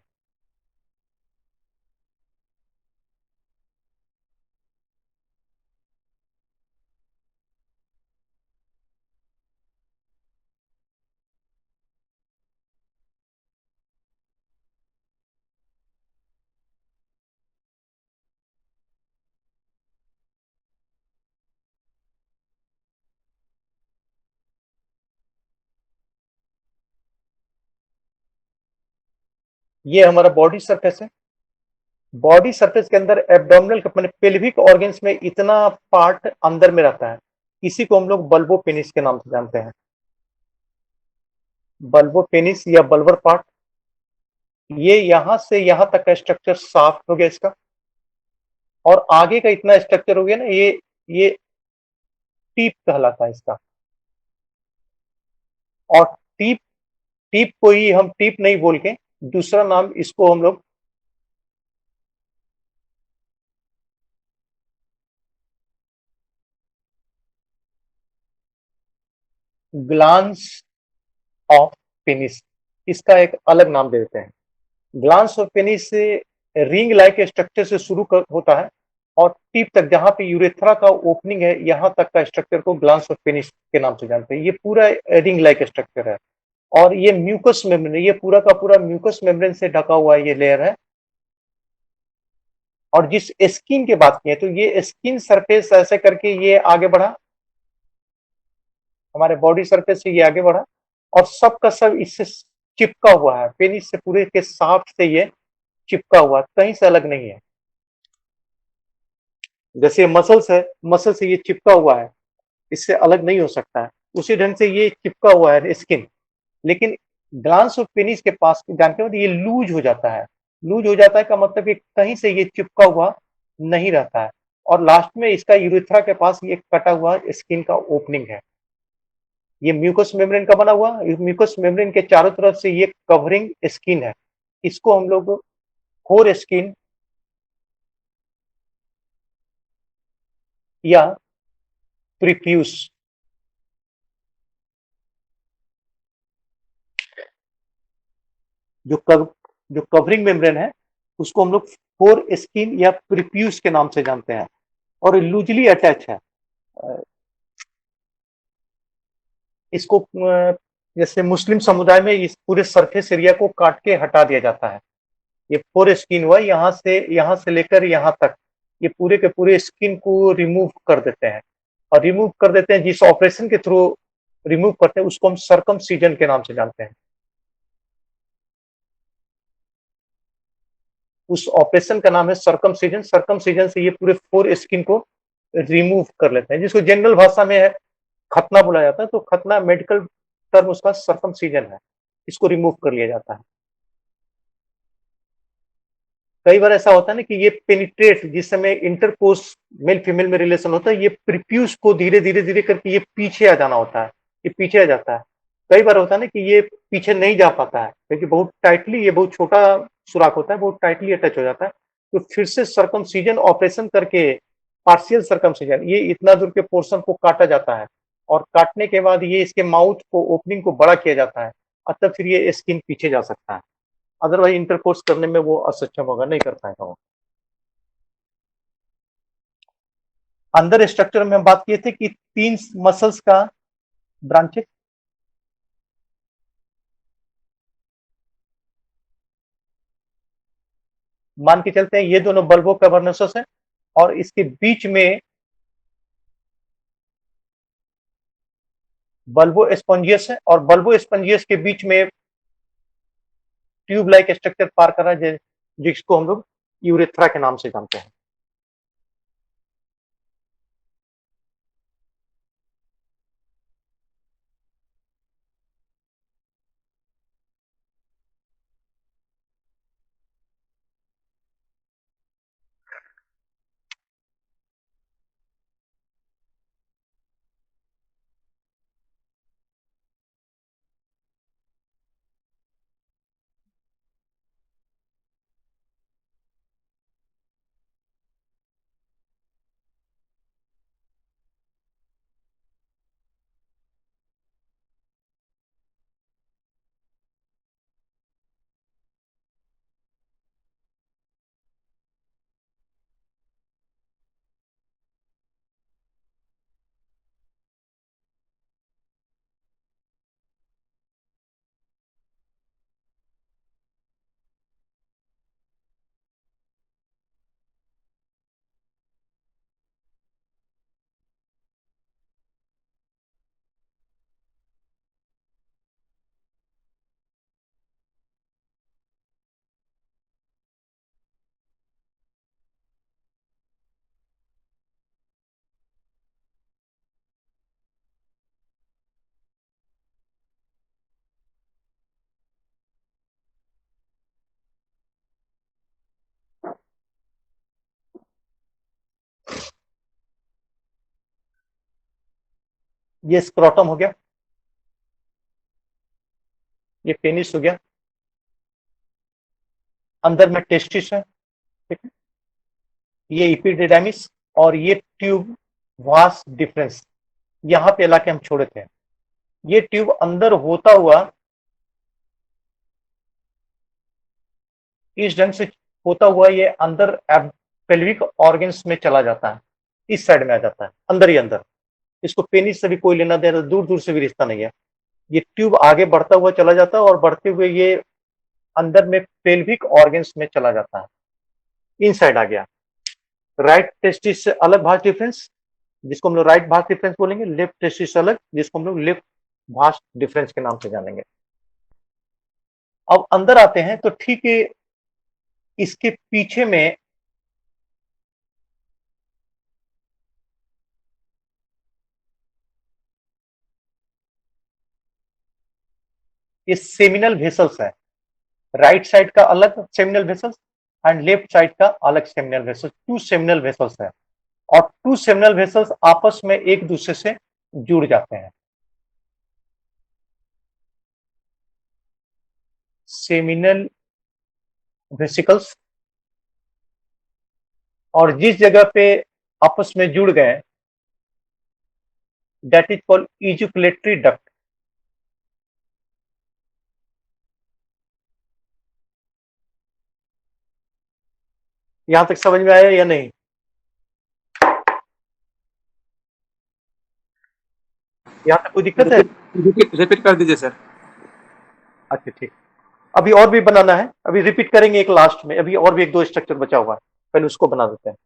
ये हमारा बॉडी सरफेस है। बॉडी सरफेस के अंदर एब्डोमिनल मैंने पेल्विक ऑर्गन्स में इतना पार्ट अंदर में रहता है, इसी को हम लोग बल्बो पेनिस के नाम से जानते हैं। बल्बो पेनिस या बल्बर पार्ट, ये यहां से यहां तक का स्ट्रक्चर साफ हो गया इसका, और आगे का इतना स्ट्रक्चर हो गया ना, ये टीप कहलाता है इसका। और टीप टीप को ही हम टीप नहीं बोल के दूसरा नाम इसको हम लोग ग्लांस ऑफ पेनिस, इसका एक अलग नाम दे देते हैं। ग्लांस ऑफ पेनिस से रिंग लाइक स्ट्रक्चर से शुरू होता है, और टिप तक जहां पे यूरेथ्रा का ओपनिंग है, यहां तक का स्ट्रक्चर को ग्लांस ऑफ पेनिस के नाम से जानते हैं। ये पूरा रिंग लाइक स्ट्रक्चर है, और ये म्यूकस मेम्ब्रेन, ये पूरा का पूरा म्यूकस मेम्ब्रेन से ढका हुआ ये लेयर है। और जिस स्किन की बात की है, तो ये स्किन सरफेस ऐसे करके ये आगे बढ़ा, हमारे बॉडी सरफेस से ये आगे बढ़ा, और सब का सब इससे चिपका हुआ है, पेनिस से पूरे के साफ से ये चिपका हुआ, कहीं से अलग नहीं है। जैसे मसल्स है, मसल से ये चिपका हुआ है, इससे अलग नहीं हो सकता है, उसी ढंग से ये चिपका हुआ है स्किन। लेकिन ग्लांस ऑफ पेनिस के पास जानते हो ये लूज हो जाता है। लूज हो जाता है का मतलब कि कहीं से ये चिपका हुआ नहीं रहता है, और लास्ट में इसका यूरेथ्रा के पास ये कटा हुआ स्किन का ओपनिंग है। ये म्यूकस मेम्ब्रेन का बना हुआ, म्यूकस मेम्ब्रेन के चारों तरफ से ये कवरिंग स्किन है, इसको हम लोग कोर स्किन या प्रीफ्यूज, जो कवरिंग मेम्ब्रेन है उसको हम लोग कोर स्किन या प्रीफ्यूज के नाम से जानते हैं, और लूजली अटैच है। इसको जैसे मुस्लिम समुदाय में इस पूरे सरफेस एरिया को काट के हटा दिया जाता है। ये कोर स्किन हुआ, यहाँ से लेकर यहाँ तक ये पूरे के पूरे स्किन को रिमूव कर देते हैं, और रिमूव कर देते हैं जिस ऑपरेशन के थ्रू रिमूव करते हैं उसको हम सर्कमसीजन के नाम से जानते हैं। उस ऑपरेशन का नाम है सर्कमसीजन। सर्कमसीजन से ये पूरे फोर स्किन को रिमूव कर लेते हैं, जिसको जनरल भाषा में है खतना बोला जाता है। तो खतना मेडिकल टर्म उसका सर्कमसीजन है, इसको रिमूव कर लिया जाता है। कई बार ऐसा होता है ना कि ये पेनिट्रेट, जिस समय इंटरकोर्स मेल फीमेल में रिलेशन होता है, ये प्रीप्यूस को धीरे धीरे धीरे करके ये पीछे आ जाना होता है, ये पीछे आ जाता है। कई बार होता है ना कि ये पीछे नहीं जा पाता है, क्योंकि बहुत टाइटली, ये बहुत छोटा सुराख होता है, बहुत टाइटली अटैच हो जाता है। तो फिर से सर्कमसीजन ऑपरेशन करके, पार्शियल सर्कमसीजन, ये इतना दूर के पोर्शन को काटा जाता है, और काटने के बाद ये इसके माउथ को, ओपनिंग को बड़ा किया जाता है, और तब फिर ये स्किन पीछे जा सकता है। अदरवाइज इंटरकोर्स करने में वो असक्षम होगा, नहीं कर पाएगा वो। अंदर स्ट्रक्चर में हम बात किए थे कि 3 मसल्स का ब्रांचेस, मान के चलते हैं ये दोनों बल्बो कैवर्नसस है, और इसके बीच में बल्बो स्पॉन्जियस है, और बल्बो स्पॉन्जियस के बीच में ट्यूब लाइक स्ट्रक्चर पार कर रहा है, जिसको हम लोग यूरेथ्रा के नाम से जानते हैं। ये स्क्रोटम हो गया, ये पेनिस हो गया, अंदर में टेस्टिस है, ठीक है, ये इपिडिडाइमिस, और ये ट्यूब वास डिफरेंस, यहाँ पे लाके हम छोड़े थे। ये ट्यूब अंदर होता हुआ इस ढंग से होता हुआ ये अंदर पेल्विक ऑर्गन्स में चला जाता है, इस साइड में आ जाता है, अंदर ही अंदर। इसको पेनिस से भी कोई लेना देना, दूर दूर से भी रिश्ता नहीं है। ये ट्यूब आगे बढ़ता हुआ चला जाता है, और बढ़ते हुए ये अंदर में पेल्विक ऑर्गन्स में चला जाता है, इन साइड आ गया। राइट टेस्टिस से अलग भाग डिफरेंस, जिसको हम लोग राइट भाग डिफरेंस बोलेंगे, लेफ्ट टेस्टिस से अलग, जिसको हम लोग लेफ्ट भाग डिफरेंस के नाम से जानेंगे। अब अंदर आते हैं तो ठीक है, इसके पीछे में ये सेमिनल वेसल्स है, राइट साइड का अलग seminal vessels and left side का अलग सेमिनल वेसल्स, 2 सेमिनल वेसल्स है, और 2 सेमिनल वेसल्स आपस में एक दूसरे से जुड़ जाते हैं। सेमिनल वेसिकल्स, और जिस जगह पे आपस में जुड़ गए, दैट इज कॉल्ड इजुकुलेटरी डक्ट। यहां तक समझ में आया या नहीं? यहां तक कोई दिक्कत है? रिपीट रिपीट कर दीजिए सर। अच्छा ठीक, अभी और भी बनाना है, अभी रिपीट करेंगे एक लास्ट में, अभी और भी एक दो स्ट्रक्चर बचा हुआ है, पहले उसको बना देते हैं।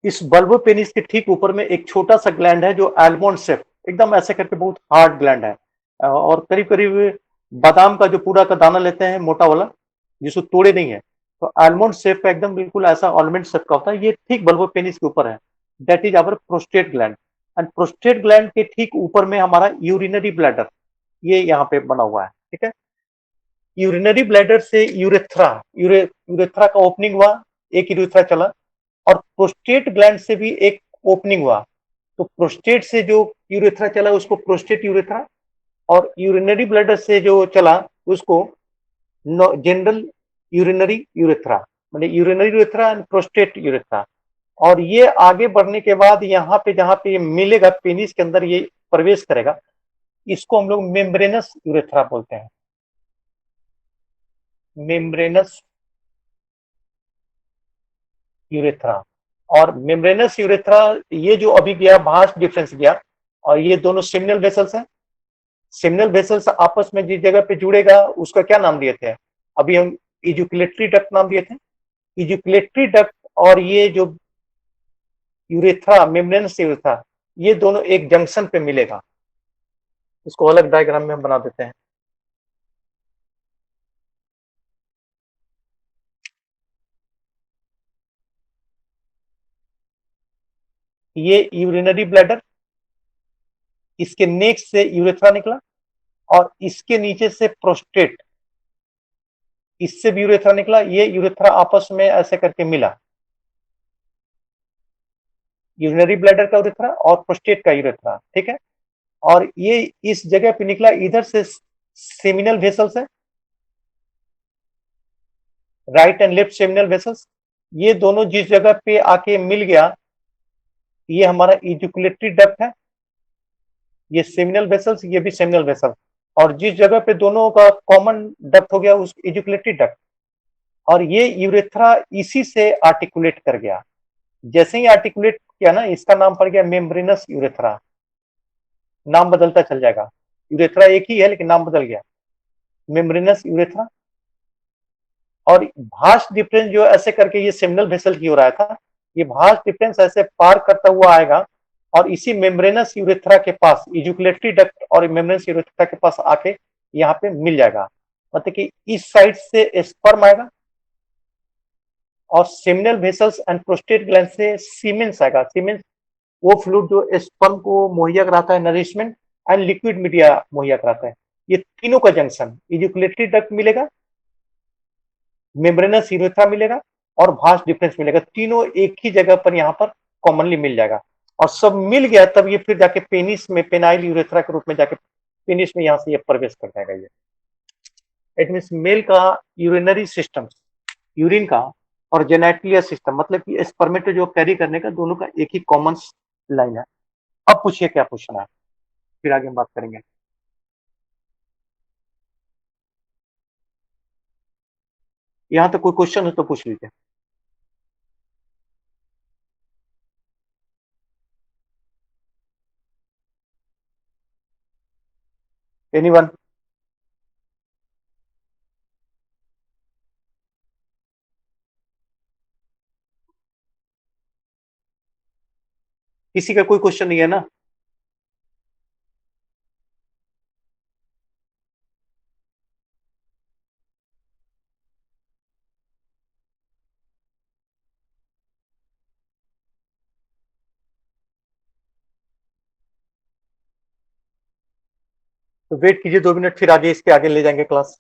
इस बल्बो पेनिस के ठीक ऊपर में एक छोटा सा ग्लैंड है जो आलमंड शेप, एकदम ऐसे करके बहुत हार्ड ग्लैंड है, और करीब करीब बादाम का जो पूरा का दाना लेते हैं मोटा वाला, जिसको तोड़े नहीं है, तो आलमंड शेप का एकदम बिल्कुल ऐसा ऑलमंड शेप का होता है, ये ठीक बल्बो पेनिस के ऊपर है। That is our prostate gland. And prostate gland के ठीक ऊपर में हमारा यूरिनरी ब्लैडर, ये यहाँ पे बना हुआ है, ठीक है। यूरिनरी ब्लैडर से यूरेथ्रा का ओपनिंग हुआ, एक यूरेथ्रा चला, और प्रोस्टेट ग्लैंड से भी एक ओपनिंग हुआ। तो प्रोस्टेट से जो यूरेथ्रा चला उसको प्रोस्टेट यूरेथ्रा, और यूरिनरी ब्लैडर से जो चला उसको जनरल यूरिनरी यूरेथ्रा, मतलब urinary urethra and prostate urethra. और ये आगे बढ़ने के बाद यहाँ पे जहाँ पे ये मिलेगा पेनिस के अंदर, ये प्रवेश करेगा, इसको हम लोग मेम्ब्रेनस यूरेथ्रा बोलते हैं। Membranes urethra. और मेम्ब्रेनस यूरेथ्रा, ये जो अभी गया भास्ट डिफरेंस गया, और ये दोनों सिग्नल वेसल्स हैं। सिग्नल वेसल्स आपस में जिस जगह पे जुड़ेगा उसका क्या नाम दिए थे, अभी हम इजुकुलेटरी डक्ट नाम दिए थे। इजुकुलेटरी डक्ट और ये जो यूरेथ्रा, मेम्ब्रेनस यूरेथ्रा, ये दोनों एक जंक्शन पे मिलेगा। इसको अलग डायग्राम में हम बना देते हैं। ये यूरिनरी ब्लैडर, इसके नेक से यूरेथ्रा निकला, और इसके नीचे से प्रोस्टेट, इससे भी यूरेथ्रा निकला, ये यूरेथ्रा आपस में ऐसे करके मिला, यूरिनरी ब्लैडर का यूरेथ्रा और प्रोस्टेट का यूरेथ्रा, ठीक है। और ये इस जगह पे निकला, इधर से सेमिनल वेसल्स है, right and left seminal vessels, ये दोनों जिस जगह पे आके मिल गया, ये हमारा इजुकुलेटरी डक्ट है, ये सेमिनल वेसल्स, ये भी सेमिनल वेसल, और जिस जगह पे दोनों का कॉमन डक्ट हो गया उस इजुकुलेटरी डक्ट, और ये यूरेथ्रा इसी से आर्टिकुलेट कर गया। जैसे ही आर्टिकुलेट किया ना, इसका नाम पड़ गया मेम्ब्रेनस यूरेथ्रा। नाम बदलता चल जाएगा, यूरेथ्रा एक ही है लेकिन नाम बदल गया, मेम्ब्रेनस यूरेथ्रा। और भास्ट डिफरेंस जो ऐसे करके ये सेमिनल वेसल की हो रहा था, ये भास्ट डिफरेंस ऐसे पार करता हुआ आएगा, और इसी मेम्ब्रेनस यूरेथ्रा के पास, इजुकुलेटरी डक्ट और मेम्ब्रेनस यूरेथ्रा के पास आके यहाँ पे मिल जाएगा। मतलब कि इस साइड से स्पर्म आएगा, और seminal vessels and prostate gland से सीमेंस आएगा। सीमेंस वो फ्लूइड जो स्पर्म को मुहैया कराता है, नरिशमेंट एंड लिक्विड मीडिया मुहैया कराता है। ये तीनों का जंक्शन, इजुकुलेटरी डक्ट मिलेगा, मेम्ब्रेनस यूरेथ्रा मिलेगा, और भास्ट डिफरेंस मिलेगा, तीनों एक ही जगह पर यहाँ पर कॉमनली मिल जाएगा। और सब मिल गया तब ये फिर जाके पेनिस में, पेनाइल यूरेथ्रा के रूप में जाके पेनिस में यहाँ से ये प्रवेश कर जाएगा। ये इट मीन मेल का यूरिनरी सिस्टम, यूरिन का, और जेनेटिलिया सिस्टम, मतलब कि स्पर्मेटो जो कैरी करने का, दोनों का एक ही कॉमन लाइन है। अब पूछिए क्या पूछना है, फिर आगे हम बात करेंगे। यहाँ तक कोई क्वेश्चन हो तो पूछ लीजिए। एनीवन? किसी का कोई क्वेश्चन नहीं है ना? तो वेट कीजिए 2 मिनट, फिर आगे इसके आगे ले जाएंगे क्लास।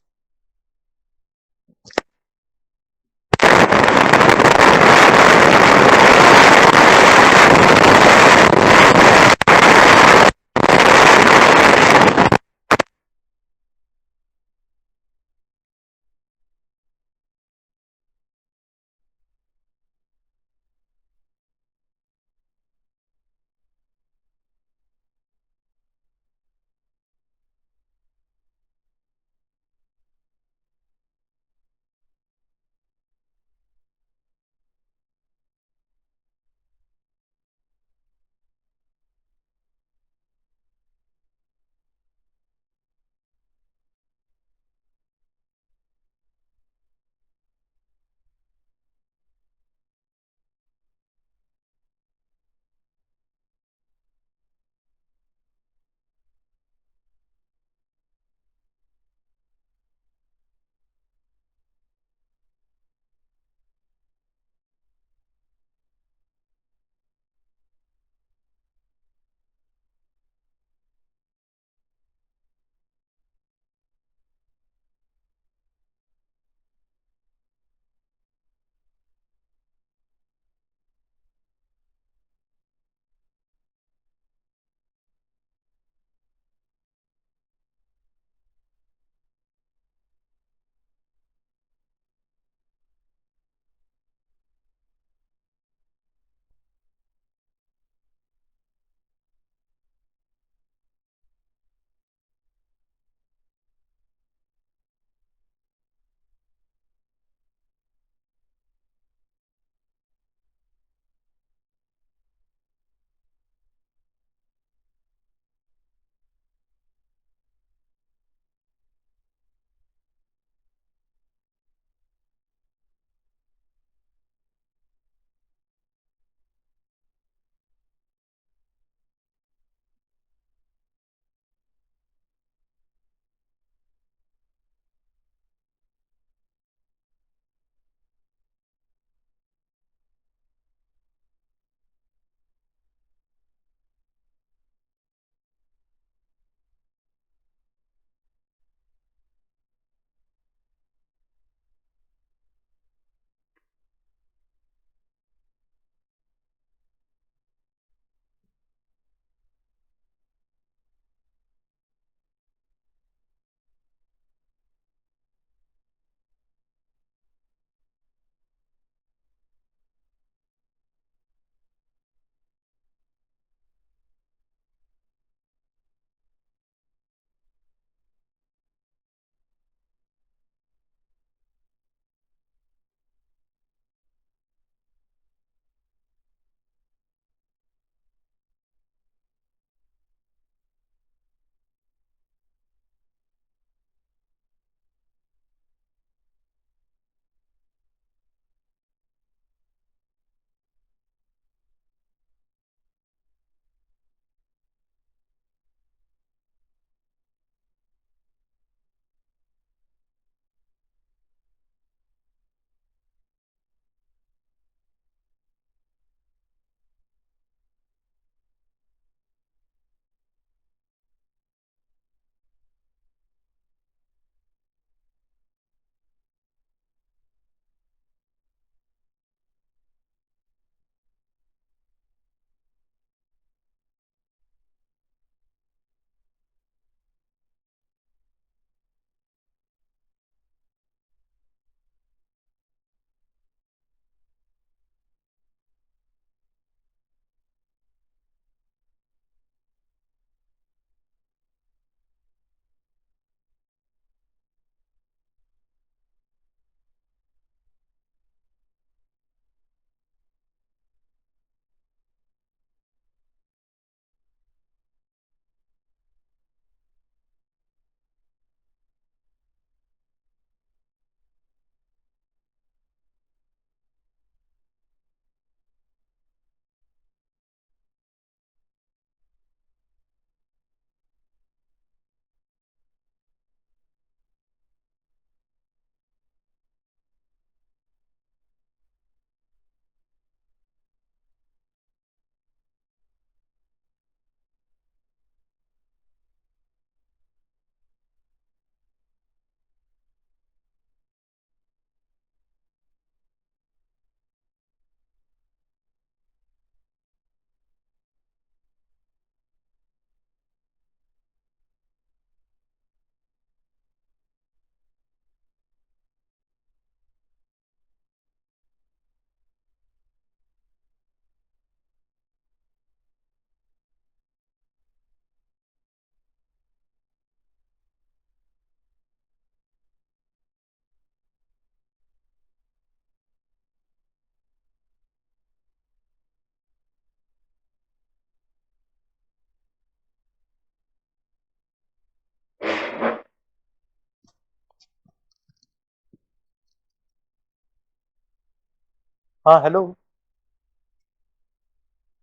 हाँ हेलो।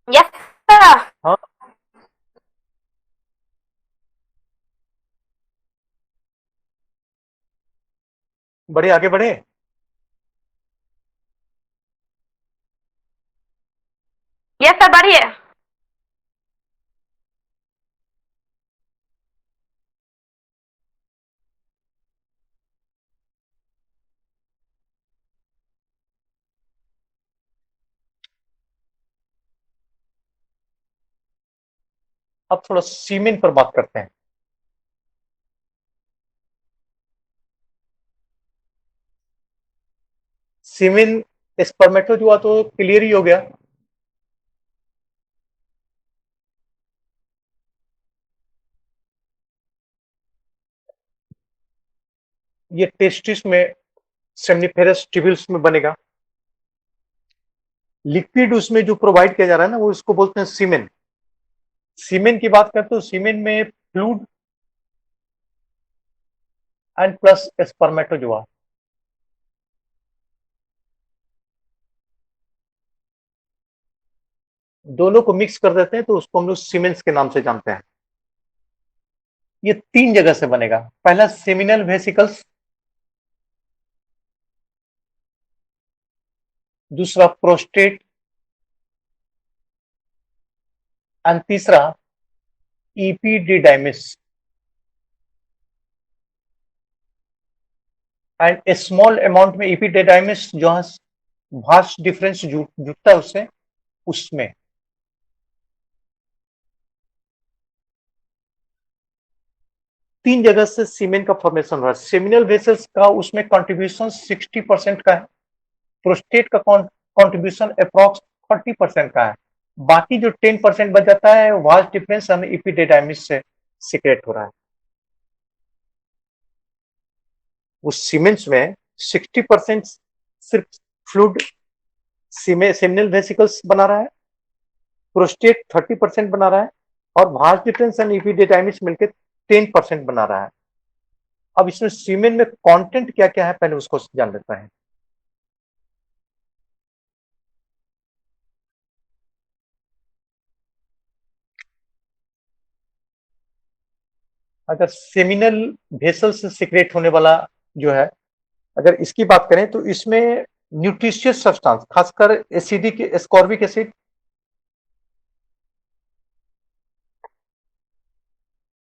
Yes sir. हाँ बड़े आगे बढ़े। यस सर, बढ़िए। अब थोड़ा सीमेन पर बात करते हैं। सीमेन स्पर्मेटोजुआ तो क्लियर ही हो गया। ये टेस्टिस में सेमनीफेरस ट्यूब्यूल्स में बनेगा। लिक्विड उसमें जो प्रोवाइड किया जा रहा है ना, वो इसको बोलते हैं सीमेन। सीमेन की बात करते हो, सीमेन में फ्लूइड एंड प्लस स्पर्मेटोजुआ, दोनों को मिक्स कर देते हैं तो उसको हम लोग सीमेंस के नाम से जानते हैं। ये 3 जगह से बनेगा। पहला सेमिनल वेसिकल्स, दूसरा प्रोस्टेट एंड तीसरा इपीडिडाइमिस। एंड ए स्मॉल अमाउंट में इपीडिडाइमिस जहां भास्ट डिफरेंस जुटता है उससे, उसमें। तीन जगह से सीमेन का फॉर्मेशन हो रहा है। सेमिनल वेसल्स का उसमें कंट्रीब्यूशन 60% का है। प्रोस्टेट का कंट्रीब्यूशन अप्रॉक्स 40% का है। बाकी जो 10% बच जाता है, वास्ट डिफरेंस हमें इपीडिडाइमिस से सीक्रेट हो रहा है। उस सीमेंस में 60% सिर्फ फ्लूइड सेमिनल वेसिकल्स बना रहा है, प्रोस्टेट 30% बना रहा है, और भाज डिफरेंस एंड इपीडिडाइमिस मिलकर 10% बना रहा है। अब इसमें सीमेन में कंटेंट क्या क्या है, पहले उसको जान लेते हैं। अगर सेमिनल वेसल से सीक्रेट होने वाला जो है, अगर इसकी बात करें तो इसमें न्यूट्रिशियस सब्सटेंस, खासकर acidic ascorbic acid,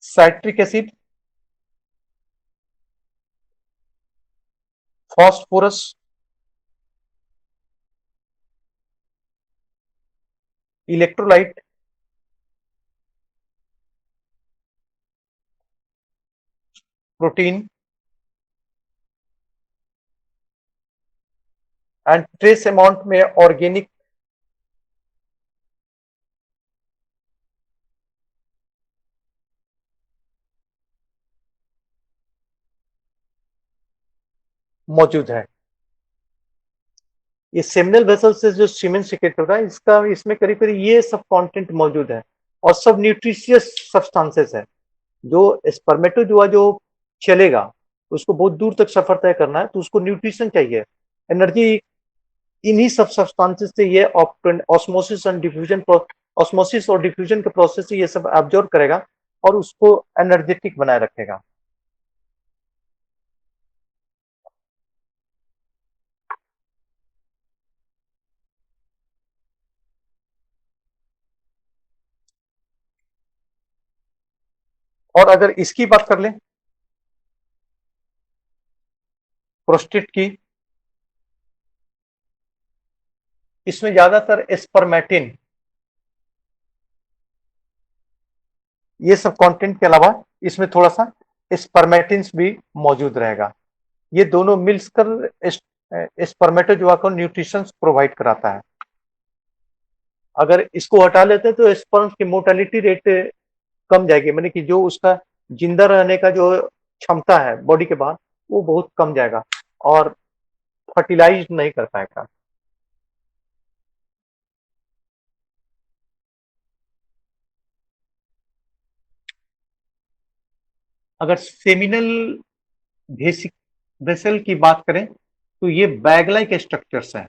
citric acid, phosphorus, electrolyte, protein and trace amount में ऑर्गेनिक मौजूद है। ये सेमिनल वेसल से जो सीमेन सीक्रेट होगा, इसका इसमें करीब करीब ये सब कंटेंट मौजूद है, और सब न्यूट्रिशियस सब्सटेंसेस है। जो स्पर्मेटोजुआ जो चलेगा, उसको बहुत दूर तक सफर तय करना है, तो उसको न्यूट्रिशन चाहिए, एनर्जी। इन्हीं सब सब्सटेंसेस से ये ऑस्मोसिस एंड डिफ्यूजन, ऑस्मोसिस और डिफ्यूजन के प्रोसेस से ये सब एब्जॉर्ब करेगा और उसको एनर्जेटिक बनाए रखेगा। और अगर इसकी बात कर लें, प्रोस्टेट की, इसमें ज्यादातर स्पर्मेटिन, ये सब कंटेंट के अलावा इसमें थोड़ा सा स्पर्मेटिन्स भी मौजूद रहेगा। ये दोनों मिलकर स्पर्मेटोजुआ को न्यूट्रिशन प्रोवाइड कराता है। अगर इसको हटा लेते हैं तो स्पर्म की मोर्टेलिटी रेट कम जाएगी, मानी कि जो उसका जिंदा रहने का जो क्षमता है बॉडी के बाहर, वो बहुत कम जाएगा और फर्टिलाइज नहीं कर पाएगा। अगर सेमिनल वेसिक वेसल की बात करें तो ये बैग लाइक स्ट्रक्चर्स हैं।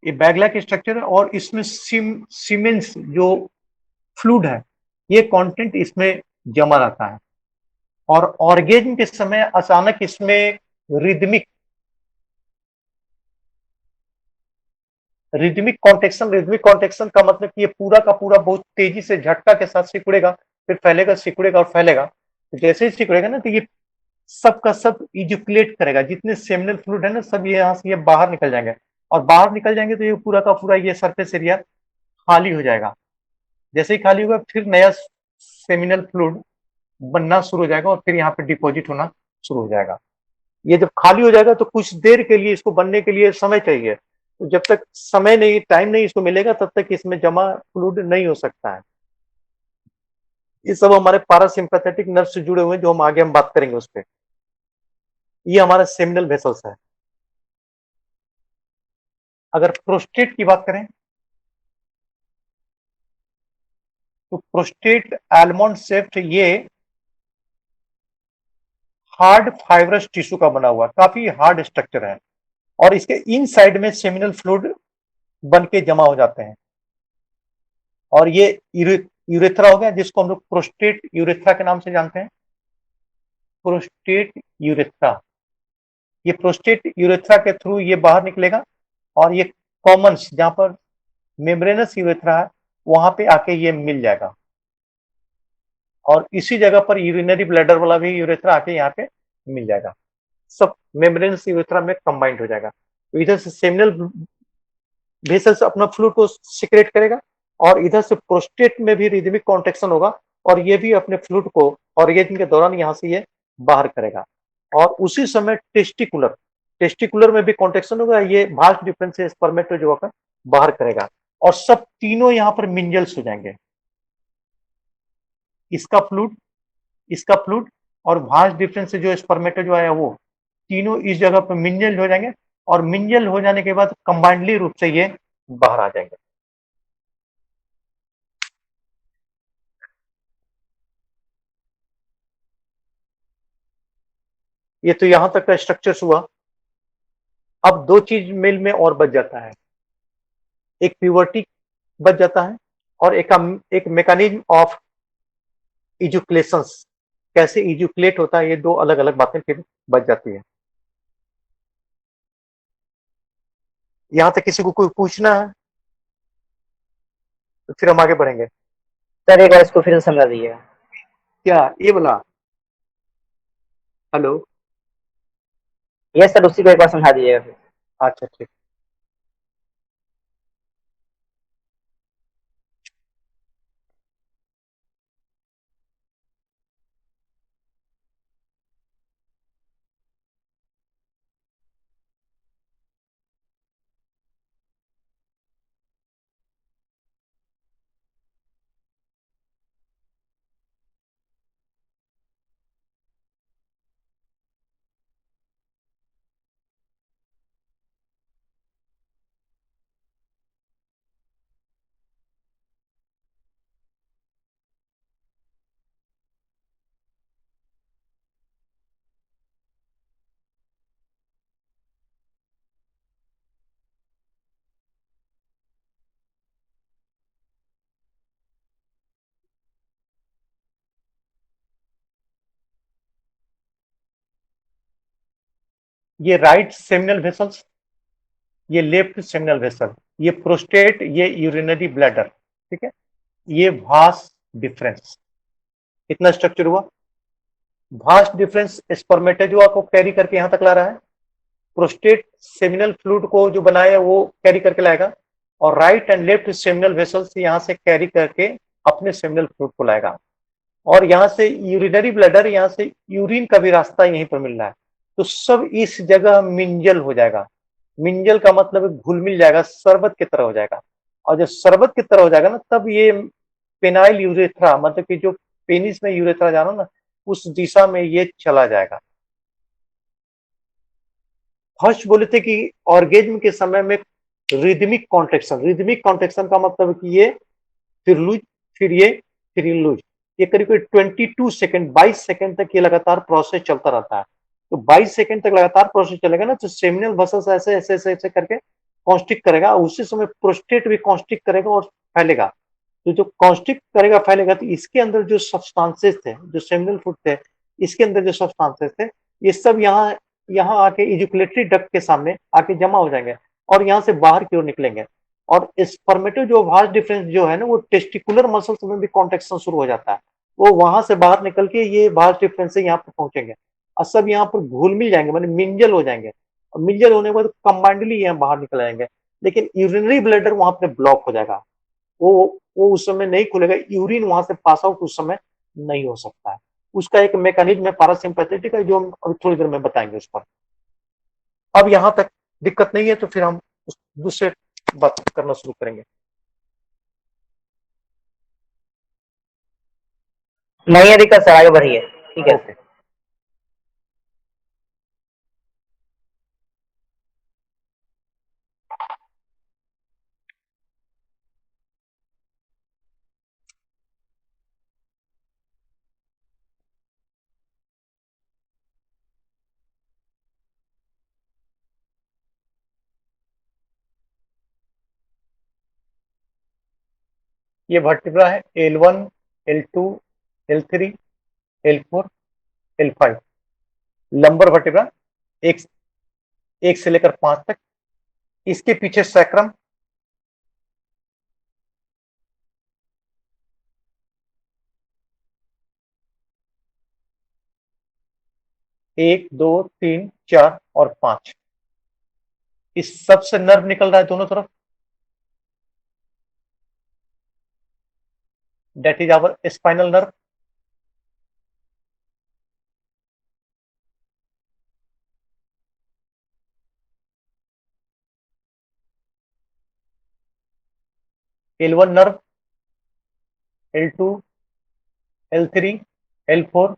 ये बैग लाइक स्ट्रक्चर है और इसमें सीमेंस जो फ्लूइड है ये कंटेंट इसमें जमा रहता है और ऑर्गेज्म के समय अचानक इसमें रिदमिक रिदमिक कॉन्ट्रेक्शन का मतलब कि ये पूरा का पूरा बहुत तेजी से झटका के साथ सिकुड़ेगा, फिर फैलेगा, सिकुड़ेगा और फैलेगा। तो जैसे ही सिकुड़ेगा ना तो ये सब का सब इजैकुलेट करेगा, जितने सेमिनल फ्लूइड है ना सब ये यहाँ से ये बाहर निकल जाएंगे और बाहर निकल जाएंगे तो ये पूरा का पूरा ये सरफेस एरिया खाली हो जाएगा। जैसे ही खाली होगा फिर नया सेमिनल फ्लूइड बनना शुरू हो जाएगा और फिर यहाँ पे डिपॉजिट होना शुरू हो जाएगा। ये जब खाली हो जाएगा तो कुछ देर के लिए इसको बनने के लिए समय चाहिए, तो जब तक समय नहीं, टाइम नहीं इसको मिलेगा तब तक इसमें जमा फ्लूइड नहीं हो सकता है। ये सब हमारे पारासिम्पैथेटिक नर्व से जुड़े हुए हैं जो हम आगे बात करेंगे उस पर। ये हमारा सेमिनल वेसल्स है। अगर प्रोस्टेट की बात करें तो प्रोस्टेट आलमंड शेप्ड ये हार्ड फाइब्रस टिश्यू का बना हुआ काफी हार्ड स्ट्रक्चर है और इसके इन साइड में सेमिनल फ्लूइड बन के जमा हो जाते हैं और ये यूरेथ्रा हो गया जिसको हम लोग प्रोस्टेट यूरेथ्रा के नाम से जानते हैं। प्रोस्टेट यूरेथ्रा, ये प्रोस्टेट यूरेथ्रा के थ्रू ये बाहर निकलेगा और ये कॉमन्स जहां पर मेम्ब्रेनस यूरेथ्रा है वहां पे आके ये मिल जाएगा और इसी जगह पर यूरिनरी ब्लैडर वाला भी यूरेथ्रा आके यहाँ पे मिल जाएगा, सब मेम्ब्रेनस यूरेथ्रा में कंबाइंड हो जाएगा। तो इधर से सेमिनल वेसल्स अपना फ्लूइड को सिक्रेट करेगा और इधर से प्रोस्टेट में भी रिदमिक कॉन्ट्रैक्शन होगा और ये भी अपने फ्लूइड को ऑर्गेज्म के दौरान यहाँ से ये बाहर करेगा और उसी समय टेस्टिकुलर में भी कॉन्ट्रैक्शन होगा, ये भास्ट डिफरेंस से स्पर्मेटोजोआ का बाहर करेगा और सब तीनों यहाँ पर मिंजल्स हो जाएंगे। इसका फ्लूइड और भास्ट डिफरेंस से जो स्पर्मेटोजोआ है वो तीनों इस जगह पर मिंजल हो जाएंगे और मिंजल हो जाने के बाद कंबाइंडली रूप से ये बाहर आ जाएंगे। ये तो यहां तक का स्ट्रक्चर हुआ। अब दो चीज मेल में और बच जाता है, एक प्यूबर्टी बच जाता है और एक मैकेनिज्म ऑफ इजुकुलेशंस, कैसे इजुकुलेट होता है, ये दो अलग अलग बातें फिर बच जाती है। यहां तक किसी को कोई पूछना है तो फिर हम आगे बढ़ेंगे। सर एक बार इसको फिर से समझा दीजिएगा। क्या ये बोला? हेलो, यस सर, उसी को एक बार समझा दीजिएगा फिर। अच्छा ठीक। ये राइट सेमिनल वेसल्स, ये लेफ्ट सेमिनल वेसल, ये प्रोस्टेट, ये यूरिनरी ब्लैडर, ठीक है। ये भास डिफरेंस, इतना स्ट्रक्चर हुआ। भास्ट डिफरेंस स्पर्मेटोजोआ को कैरी करके यहां तक ला रहा है, प्रोस्टेट सेमिनल फ्लूइड को जो बनाया वो कैरी करके लाएगा और right and left seminal vessels यहां से कैरी करके अपने सेमिनल फ्लूइड को लाएगा और यहां से यूरिनरी ब्लैडर, यहां से यूरिन का भी रास्ता यहीं पर मिल रहा है, तो सब इस जगह मिंजल हो जाएगा। मिंजल का मतलब घुल मिल जाएगा, शरबत की तरह हो जाएगा और जब शरबत की तरह हो जाएगा ना तब ये पेनाइल यूरेथ्रा, मतलब कि जो पेनिस में यूरेथ्रा जाना ना उस दिशा में ये चला जाएगा। फर्स्ट बोले थे कि ऑर्गेज्म के समय में रिदमिक कॉन्ट्रेक्शन का मतलब कि ये फिर लूज, फिर ये, फिर लूज, ये करीब 22 सेकंड 22 सेकंड तक ये लगातार प्रोसेस चलता रहता है। तो 22 सेकंड तक लगातार प्रोसेस चलेगा ना तो सेमिनल वेसल्स ऐसे ऐसे ऐसे ऐसे करके कॉन्स्ट्रिक्ट करेगा, उसी समय प्रोस्टेट भी कॉन्स्ट्रिक्ट करेगा और फैलेगा। तो जो कॉन्स्ट्रिक्ट करेगा फैलेगा, तो इसके अंदर जो सब्सटेंसेस थे, जो सेमिनल फ्लूइड थे, इसके अंदर जो सब्सटेंसेस थे, ये सब यहाँ यहाँ आके इजुकुलेटरी डक्ट के सामने आके जमा हो जाएंगे और यहाँ से बाहर की ओर निकलेंगे। और स्पर्मेटो जो वास्ट डिफरेंस जो है ना, वो टेस्टिकुलर मसल्स में भी कॉन्ट्रेक्शन शुरू हो जाता है। वो वहां से बाहर निकल के ये वास्ट डिफरेंस से यहाँ पर पहुंचेंगे और सब यहाँ पर घुल मिल जाएंगे, माने मिंजल हो जाएंगे। और मिंजल होने के बाद कंबाइंडली यहाँ बाहर निकल आएंगे, लेकिन यूरिनरी ब्लैडर वहां पे ब्लॉक हो जाएगा। वो उस समय नहीं खुलेगा, यूरिन वहां से पास आउट उस समय नहीं हो सकता है। उसका एक मैकेनिज्म है पैरासिम्पैथेटिक है, जो हम अभी थोड़ी देर में बताएंगे उस पर। अब यहां तक दिक्कत नहीं है, तो फिर हम दूसरे बात करना शुरू करेंगे। नहीं है दिक्कत सर, आगे बढ़िए। ठीक है। ओके। ये वर्टिब्रा है L1, L2, L3, L4, L5। Lumbar vertebra एक से लेकर 5 तक। इसके पीछे सैक्रम, एक, दो, तीन, चार और 5। इस सबसे नर्व निकल रहा है दोनों तरफ, that is our spinal nerve. L1 nerve, L2, L3, L4,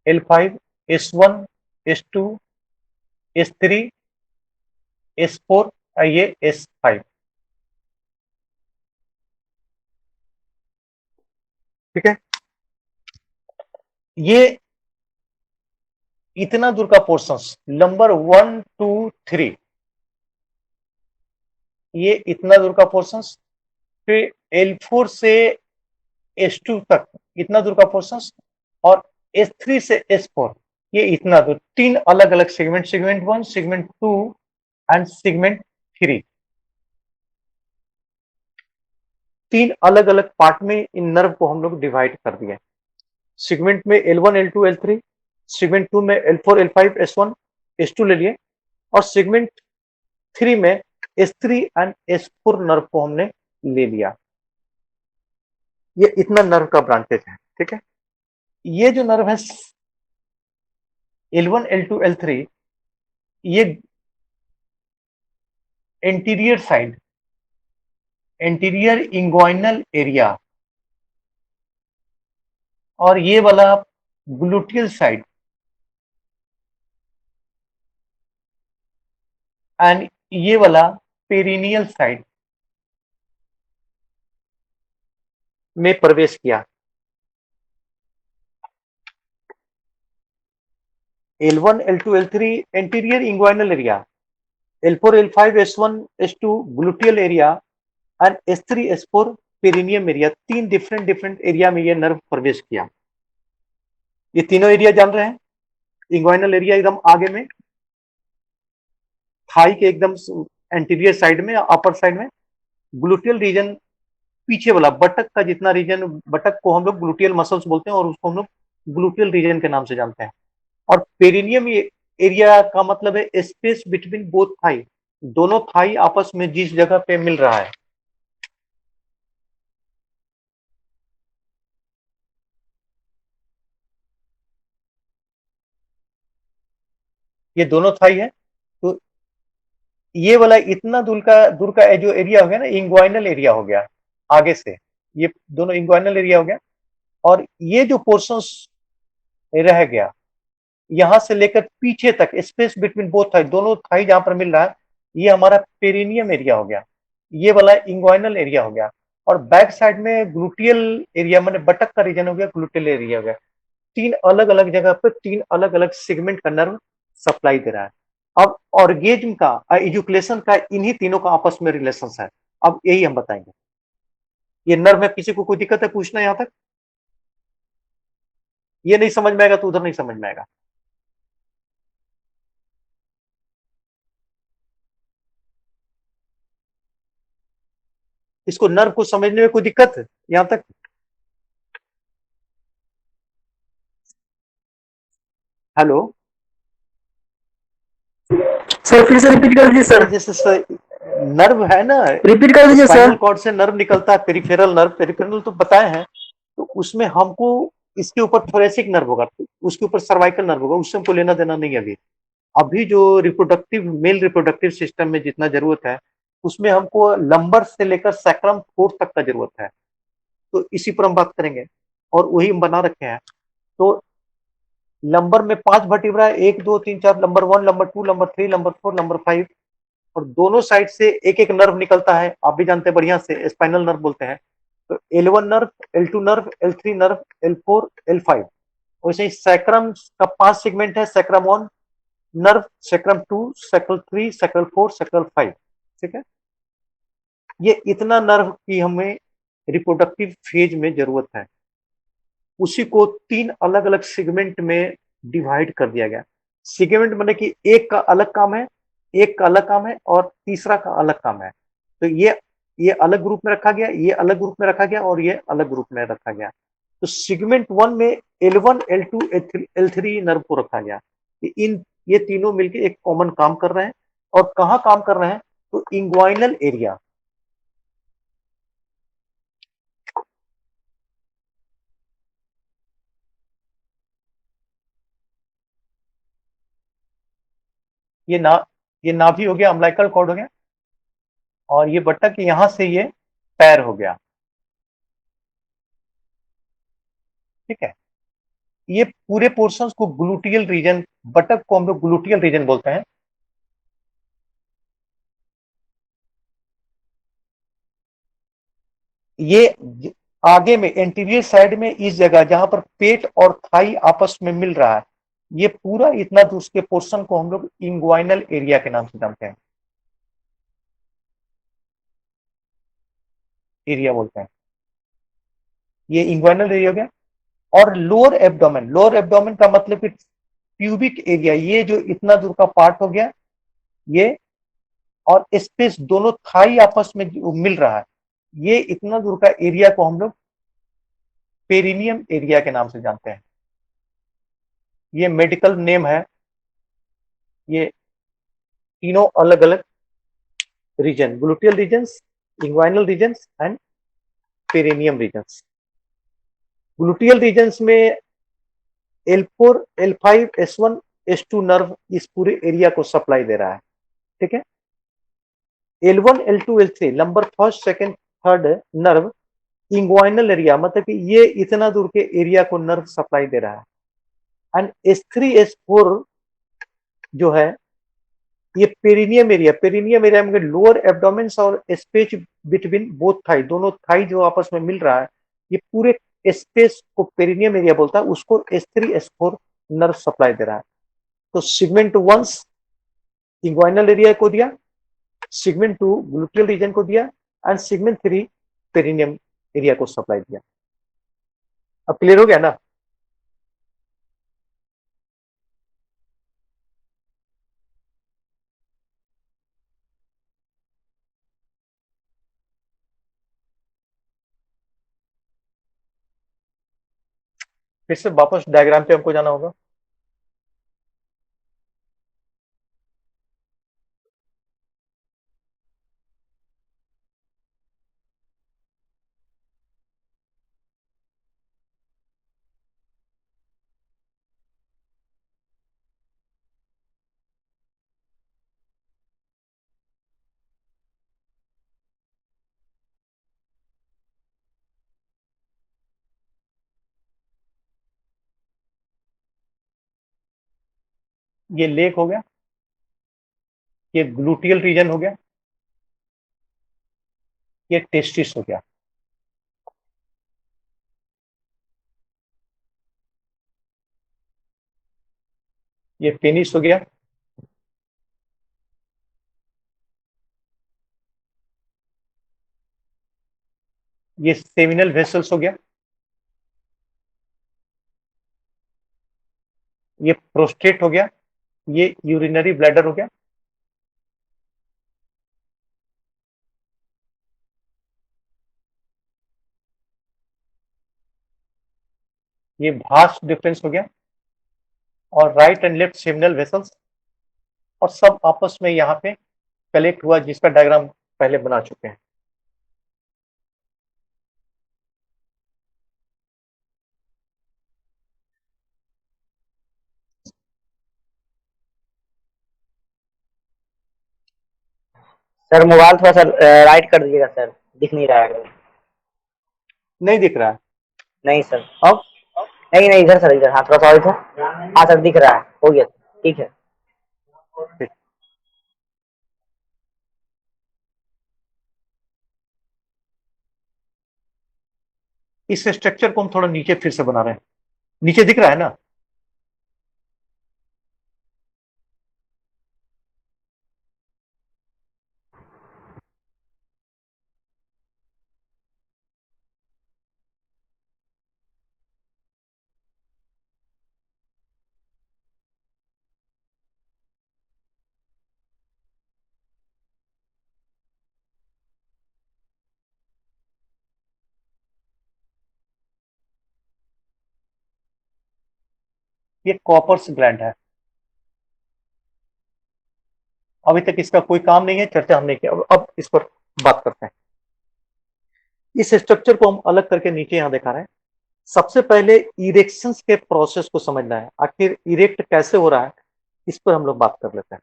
L5, S1, S2, S3, S4, ये S5। ठीक है। ये इतना दूर का पोर्शन नंबर 1, 2, 3, ये इतना दूर का पोर्शन। फिर L4 से S2 तक इतना दूर का पोर्शन, और S3 से S4 ये इतना दूर। 3 अलग अलग segment, segment 1, segment 2 and segment 3। 3 अलग अलग पार्ट में इन नर्व को हम लोग डिवाइड कर दिए। सेगमेंट में L1, L2, L3, सेगमेंट 2 में L4, L5, S1, S2 ले लिए, और सेगमेंट 3 में S3 एंड S4 नर्व को हमने ले लिया। ये इतना नर्व का ब्रांचेज है। ठीक है। ये जो नर्व है L1, L2, L3, ये anterior side, anterior inguinal area, और ये वाला ग्लूटियल साइड, एंड ये वाला पेरिनियल साइड में प्रवेश किया। L1, L2, L3 anterior inguinal area, L4, L5, S1, S2 gluteal area, and S3, S4 perineum area. 3 different area में ये नर्व प्रवेश किया। ये तीनों एरिया जान रहे हैं। इंग्वाइनल एरिया एकदम आगे में, थाई के एकदम एंटीरियर साइड में, अपर साइड में। ग्लूटियल रीजन पीछे वाला, बटक का जितना रीजन, बटक को हम लोग ग्लूटियल मसल्स बोलते हैं और उसको हम लोग ग्लूटियल रीजन के नाम से जानते हैं। और पेरिनियम एरिया का मतलब है स्पेस बिटवीन बोथ थाई, दोनों थाई आपस में जिस जगह पे मिल रहा है। ये दोनों थाई है, तो ये वाला इतना दूर का जो एरिया हो गया ना, इंग्वाइनल एरिया हो गया आगे से। ये दोनों इंग्वाइनल एरिया हो गया, और ये जो पोर्शंस रह गया यहां से लेकर पीछे तक, स्पेस बिटवीन बोथ थाई, दोनों थाई जहां पर मिल रहा है, ये हमारा पेरिनियम एरिया हो गया। ये वाला इंग्वाइनल एरिया हो गया, और बैक साइड में ग्लूटियल एरिया, मैंने बटक का रीजन हो गया, ग्लूटियल एरिया हो गया। 3 अलग अलग जगह पर 3 अलग अलग सेगमेंट का नर्व सप्लाई दे रहा है। अब ऑर्गेज्म का, इजुकुलेशन का, इन्हीं तीनों का आपस में रिलेशन है। अब यही हम बताएंगे। ये नर्व में किसी को कोई दिक्कत है पूछना यहां तक? ये नहीं समझ में आएगा तो उधर नहीं समझ में आएगा। इसको नर्व को समझने में कोई दिक्कत है यहां तक? हेलो सर फिर से रिपीट कर दीजिए अरे सर। जैसे नर्व है ना, रिपीट कर दीजिए सर। स्पाइनल कॉर्ड से नर्व निकलता है, पेरिफेरल नर्व, पेरिफेरल तो बताए हैं। तो उसमें हमको इसके ऊपर थोरेसिक नर्व होगा, तो उसके ऊपर सर्वाइकल नर्व होगा, उससे हमको लेना देना नहीं है अभी। अभी जो रिप्रोडक्टिव, मेल रिप्रोडक्टिव सिस्टम में जितना जरूरत है, उसमें हमको लंबर से लेकर सैक्रम फोर्थ तक का जरूरत है। तो इसी पर हम बात करेंगे और वही हम बना रखे हैं। तो लंबर में 5 vertebra, 1 2 3 4, number 1, number 2, number 3, number 4, number 5, और दोनों साइड से एक एक नर्व निकलता है। आप भी जानते हैं बढ़िया से, स्पाइनल नर्व बोलते हैं। तो L1 nerve, L2 nerve, L3 nerve, L4, L5। वैसे ही सैक्रम का 5 सेगमेंट है, sacrum 1 nerve, sacrum 2, sacral 3, sacral 4, sacral 5। ठीक है, ये इतना नर्व की हमें रिप्रोडक्टिव फेज में जरूरत है। उसी को 3 अलग अलग सेगमेंट में डिवाइड कर दिया गया। सेगमेंट माने कि एक का अलग काम है, एक का अलग काम है, और तीसरा का अलग काम है। तो ये अलग ग्रुप में रखा गया, ये अलग ग्रुप में रखा गया, और ये अलग ग्रुप में रखा गया। तो सेगमेंट 1 में L1, L2, L3 नर्व को रखा गया। इन ये तीनों मिलकर एक कॉमन काम कर रहे हैं। और कहाँ काम कर रहे हैं? तो इंग्वाइनल एरिया। ये ना ये नाभि हो गया, अम्बिलिकल कॉर्ड हो गया, और ये बटक यहां से ये पैर हो गया। ठीक है, ये पूरे पोर्शंस को ग्लूटियल रीजन, बटक को हम लोग ग्लूटियल रीजन बोलते हैं। ये आगे में एंटीरियर साइड में, इस जगह जहां पर पेट और थाई आपस में मिल रहा है, ये पूरा इतना दूर के पोर्शन को हम लोग इंग्वाइनल एरिया के नाम से जानते हैं, एरिया बोलते हैं। ये इंग्वाइनल एरिया हो गया। और लोअर एब्डोमेन का मतलब कि प्यूबिक एरिया, ये जो इतना दूर का पार्ट हो गया ये, और स्पेस दोनों थाई आपस में जो मिल रहा है, ये इतना दूर का एरिया को हम लोग पेरिनियम एरिया के नाम से जानते हैं। ये मेडिकल नेम है। ये तीनों अलग अलग region, gluteal regions, inguinal regions and perineum regions. Gluteal regions में L4, L5, S1, S2 nerve इस पूरे एरिया को सप्लाई दे रहा है। ठीक है, L1, L2, L3 number first, second, third nerve inguinal area, मतलब कि ये इतना दूर के एरिया को नर्व सप्लाई दे रहा है। एंड S3, S4 जो है, ये पेरिनियम एरिया में लोअर एब्डोमेन्स और स्पेस बिटवीन बोथ थाई, दोनों थाई जो आपस में मिल रहा है, ये पूरे स्पेस को पेरिनियम एरिया बोलता है। उसको S3, S4 नर्व सप्लाई दे रहा है। तो सेगमेंट 1 इंग्वाइनल एरिया को दिया, सेगमेंट 2 ग्लूटियल रीजन को दिया, एंड सेगमेंट 3 पेरिनियम एरिया को सप्लाई दिया। अब क्लियर हो गया ना? फिर से वापस डायग्राम पे हमको जाना होगा। ये लेग हो गया, ये ग्लूटियल रीजन हो गया, ये टेस्टिस हो गया। ये पेनिस हो गया, ये सेमिनल वेसल्स हो गया, ये प्रोस्टेट हो गया, ये यूरिनरी ब्लैडर हो गया, ये भास्ट डिफरेंस हो गया, और right and left seminal vessels, और सब आपस में यहाँ पे कलेक्ट हुआ, जिसका डायग्राम पहले बना चुके हैं। सर मोबाइल थोड़ा सा राइट कर दीजिएगा सर, दिख नहीं रहा है। नहीं दिख रहा है नहीं सर, अब? नहीं नहीं, इधर सर, इधर, हाँ थोड़ा सा और इधर। हाँ सर, दिख रहा है, हो गया, ठीक है। ठीक। इस स्ट्रक्चर को हम थोड़ा नीचे फिर से बना रहे हैं, नीचे दिख रहा है ना? ये कॉपर्स ग्लैंड है। अभी तक इसका कोई काम नहीं है, चर्चा हमने किया, अब इस पर बात करते हैं। इस स्ट्रक्चर को हम अलग करके नीचे यहां दिखा रहे हैं। सबसे पहले इरेक्शन के प्रोसेस को समझना है, आखिर इरेक्ट कैसे हो रहा है, इस पर हम लोग बात कर लेते हैं।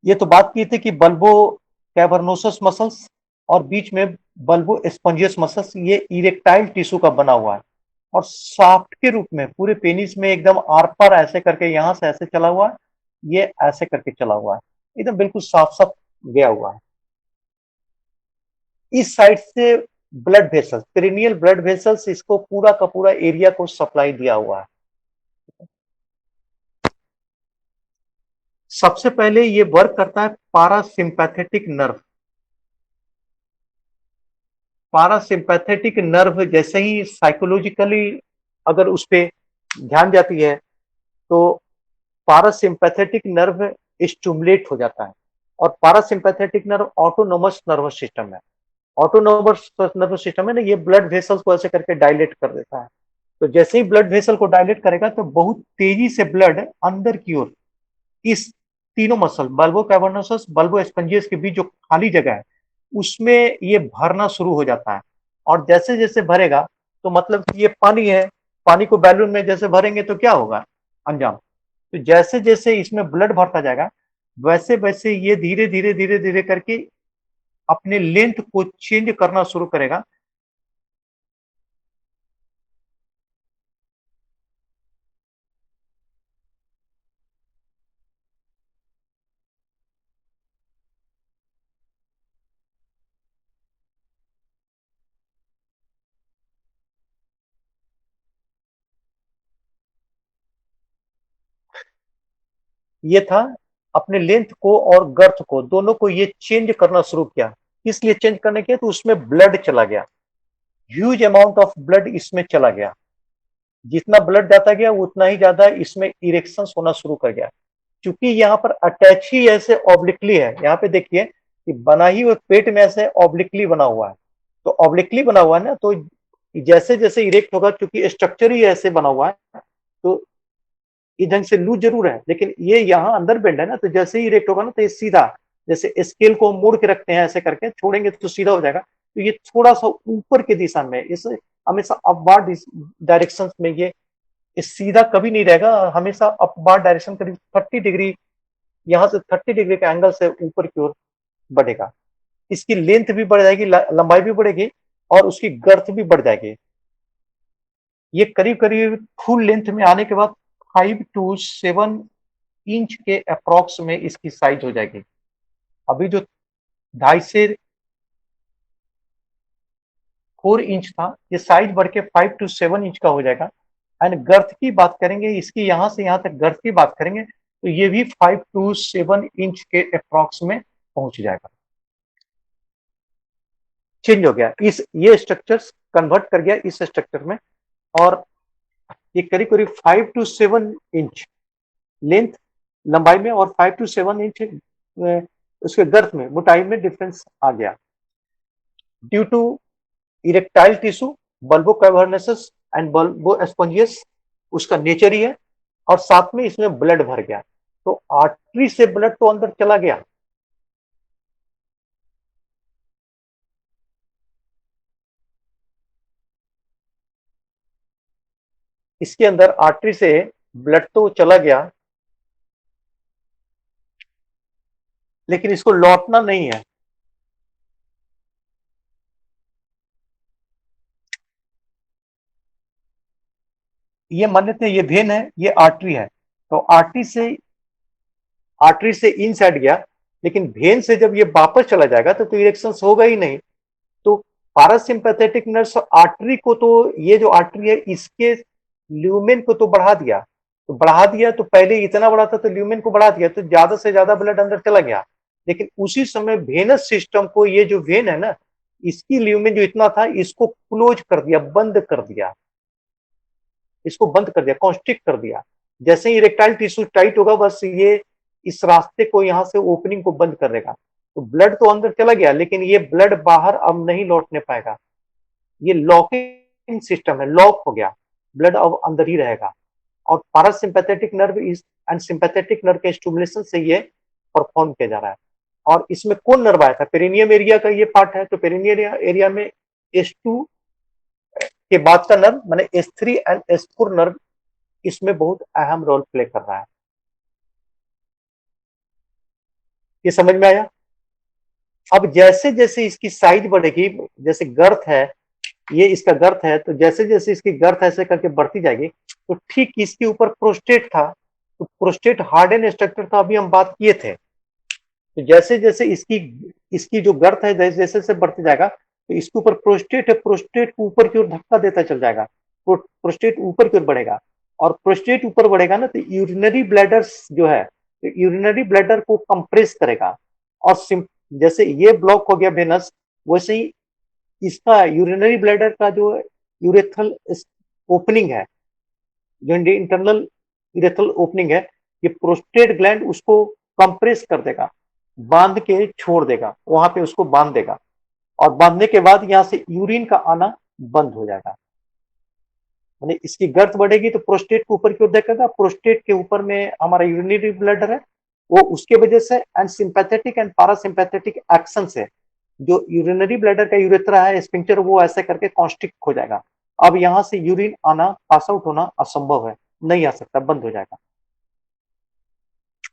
ये तो बात की थी कि बल्बो कैवर्नोसस मसल्स और बीच में बल्बो स्पंजियस मसल्स, ये इरेक्टाइल टिश्यू का बना हुआ है, और शाफ्ट के रूप में पूरे पेनिस में एकदम आर पार ऐसे करके यहां से ऐसे चला हुआ है, ये ऐसे करके चला हुआ है, एकदम बिल्कुल साफ साफ गया हुआ है। इस साइड से blood vessels, perineal blood vessels, इसको पूरा का पूरा एरिया को सप्लाई दिया हुआ है। सबसे पहले ये वर्क करता है पारासिम्पैथेटिक नर्व। पारासिम्पैथेटिक नर्व जैसे ही साइकोलॉजिकली अगर उस पर ध्यान जाती है, तो पारासिम्पैथेटिक नर्व स्टिमुलेट हो जाता है, और पारासिम्पैथेटिक नर्व ऑटोनोमस नर्वस सिस्टम है। ऑटोनोमस नर्वस सिस्टम है ना, ये ब्लड वेसल्स को ऐसे करके डायलेट कर देता है। तो जैसे ही ब्लड वेसल को डायलेट करेगा, तो बहुत तेजी से ब्लड अंदर की ओर इस तीनों मसल, बल्बो कैवर्नोसस, बल्बो स्पंजियस के बीच जो खाली जगह है, उसमें ये भरना शुरू हो जाता है। और जैसे जैसे भरेगा, तो मतलब कि ये पानी है, पानी को बैलून में जैसे भरेंगे तो क्या होगा अंजाम। तो जैसे जैसे इसमें ब्लड भरता जाएगा, वैसे वैसे ये धीरे धीरे धीरे धीरे करके अपने लेंथ को चेंज करना शुरू करेगा। ये था, अपने लेंथ को और गर्थ को दोनों को ये चेंज करना शुरू किया। इसलिए चेंज करने के, तो उसमें ब्लड चला गया, ह्यूज अमाउंट ऑफ ब्लड इसमें चला गया। जितना ब्लड जाता गया, उतना ही ज्यादा इसमें इरेक्शन होना शुरू कर गया। क्योंकि यहाँ पर अटैच ही ऐसे ऑब्लिकली है, यहाँ पे देखिए कि बना ही वो पेट में ऐसे ऑब्लिकली बना हुआ है। तो ऑब्लिकली बना हुआ है ना, तो जैसे जैसे इरेक्ट होगा, क्योंकि स्ट्रक्चर ही ऐसे बना हुआ है, तो ये ढंग से लूज जरूर है, लेकिन ये यहाँ अंदर बेंड है ना, तो जैसे ही इरेक्ट होगा ना, तो ये सीधा, जैसे स्केल को मोड़ के रखते हैं ऐसे करके, छोड़ेंगे तो सीधा हो जाएगा। तो ये थोड़ा सा ऊपर की दिशा में, इसे हमेशा अपवार्ड डायरेक्शन में ये सीधा कभी नहीं रहेगा, हमेशा अपवार्ड डायरेक्शन करीब 30 डिग्री, यहाँ से 30 डिग्री के एंगल से ऊपर की ओर बढ़ेगा। इसकी लेंथ भी बढ़ जाएगी, लंबाई भी बढ़ेगी, और उसकी गर्थ भी बढ़ जाएगी। ये करीब करीब फुल लेंथ में आने के बाद 5 to 7 इंच के अप्रॉक्स में इसकी साइज हो जाएगी। अभी जो 2.5 से 4 इंच था, ये साइज बढ़ के 5 to 7 इंच का हो जाएगा। एंड गर्थ की बात करेंगे, इसकी यहां से यहां तक गर्थ की बात करेंगे, तो ये भी 5 to 7 इंच के अप्रॉक्स में पहुंच जाएगा। चेंज हो गया, इस ये स्ट्रक्चर्स कन्वर्ट कर गया इस स्ट्रक्चर में, और ये करीब करीब 5 to 7 इंच लेंथ लंबाई में और 5 to 7 इंच उसके गर्थ में, मोटाई में डिफरेंस आ गया due to erectile tissue, bulbo cavernosus and bulbo spongiosus, उसका नेचर ही है, और साथ में इसमें ब्लड भर गया, तो आर्टरी से ब्लड तो अंदर चला गया, इसके अंदर आर्टरी से ब्लड तो चला गया, लेकिन इसको लौटना नहीं है। ये मान लेते हैं ये वेन है, ये आर्टरी है, तो आर्टरी से इनसाइड गया, लेकिन वेन से जब ये वापस चला जाएगा तो इरेक्शन होगा ही नहीं। तो पैरासिम्पैथेटिक नर्व आर्टरी को, तो ये जो आर्टरी है इसके ल्यूमेन को तो बढ़ा दिया, तो पहले इतना बड़ा था तो ल्यूमेन को बढ़ा दिया, तो ज्यादा से ज्यादा ब्लड अंदर चला गया, लेकिन उसी समय वेनस सिस्टम को, ये जो वेन है ना, इसकी ल्यूमेन जो इतना था इसको क्लोज कर दिया, बंद कर दिया, इसको बंद कर दिया, कॉन्स्ट्रिक्ट कर दिया। जैसे ही इरेक्टाइल टिश्यू टाइट होगा, बस ये इस रास्ते को, यहां से ओपनिंग को बंद कर देगा, तो ब्लड तो अंदर चला गया, लेकिन ये ब्लड बाहर अब नहीं लौटने पाएगा, ये लॉकिंग सिस्टम है, लॉक हो गया, ब्लड अब अंदर ही रहेगा। और पैरासिम्पैथेटिक नर्व इस एंड सिंपैथेटिक नर्व के स्टिमुलेशन से ये परफॉर्म किया जा रहा है। और इसमें कौन नर्व आया था? पेरिनियम एरिया का ये पार्ट है, तो पेरिनियम एरिया में S2 के बाद का नर्व माने S3 एंड S4 नर्व इसमें बहुत अहम रोल प्ले कर रहा है। ये समझ में आया? अब जैसे जैसे इसकी साइज बढ़ेगी, जैसे गर्थ है, ये इसका गर्थ है, तो जैसे जैसे इसकी गर्थ ऐसे करके बढ़ती जाएगी, तो ठीक इसके ऊपर प्रोस्टेट था, तो प्रोस्टेट हार्डन स्ट्रक्चर था, अभी हम बात किए थे। तो जैसे जैसे इसकी जो गर्थ है जैसे जैसे बढ़ती जाएगा, तो इसके ऊपर प्रोस्टेट है, प्रोस्टेट को ऊपर की ओर धक्का देता चल जाएगा, प्रोस्टेट ऊपर की ओर बढ़ेगा, और प्रोस्टेट ऊपर बढ़ेगा ना, तो यूरिनरी ब्लैडर्स जो है, तो यूरिनरी ब्लैडर को कंप्रेस करेगा, और जैसे ये ब्लॉक हो गया वेनस, वैसे ही इसका यूरिनरी ब्लैडर का जो यूरेथ्रल ओपनिंग है, जो इंटरनल यूरेथ्रल ओपनिंग है, ये प्रोस्टेट ग्लैंड उसको कंप्रेस कर देगा, बांध के छोड़ देगा, वहां पे उसको बांध देगा, और बांधने के बाद यहां से यूरिन का आना बंद हो जाएगा। यानी इसकी गर्थ बढ़ेगी तो प्रोस्टेट को ऊपर की ओर देखेगा, प्रोस्टेट के ऊपर में हमारा यूरिनरी ब्लैडर है, वो उसके वजह से and sympathetic and parasympathetic action से जो यूरिनरी ब्लैडर का यूरेथ्रा है, स्फिंक्टर, वो ऐसे करके कॉन्स्ट्रिक्ट हो जाएगा। अब यहां से यूरिन आना, पास आउट होना असंभव है, नहीं आ सकता, बंद हो जाएगा।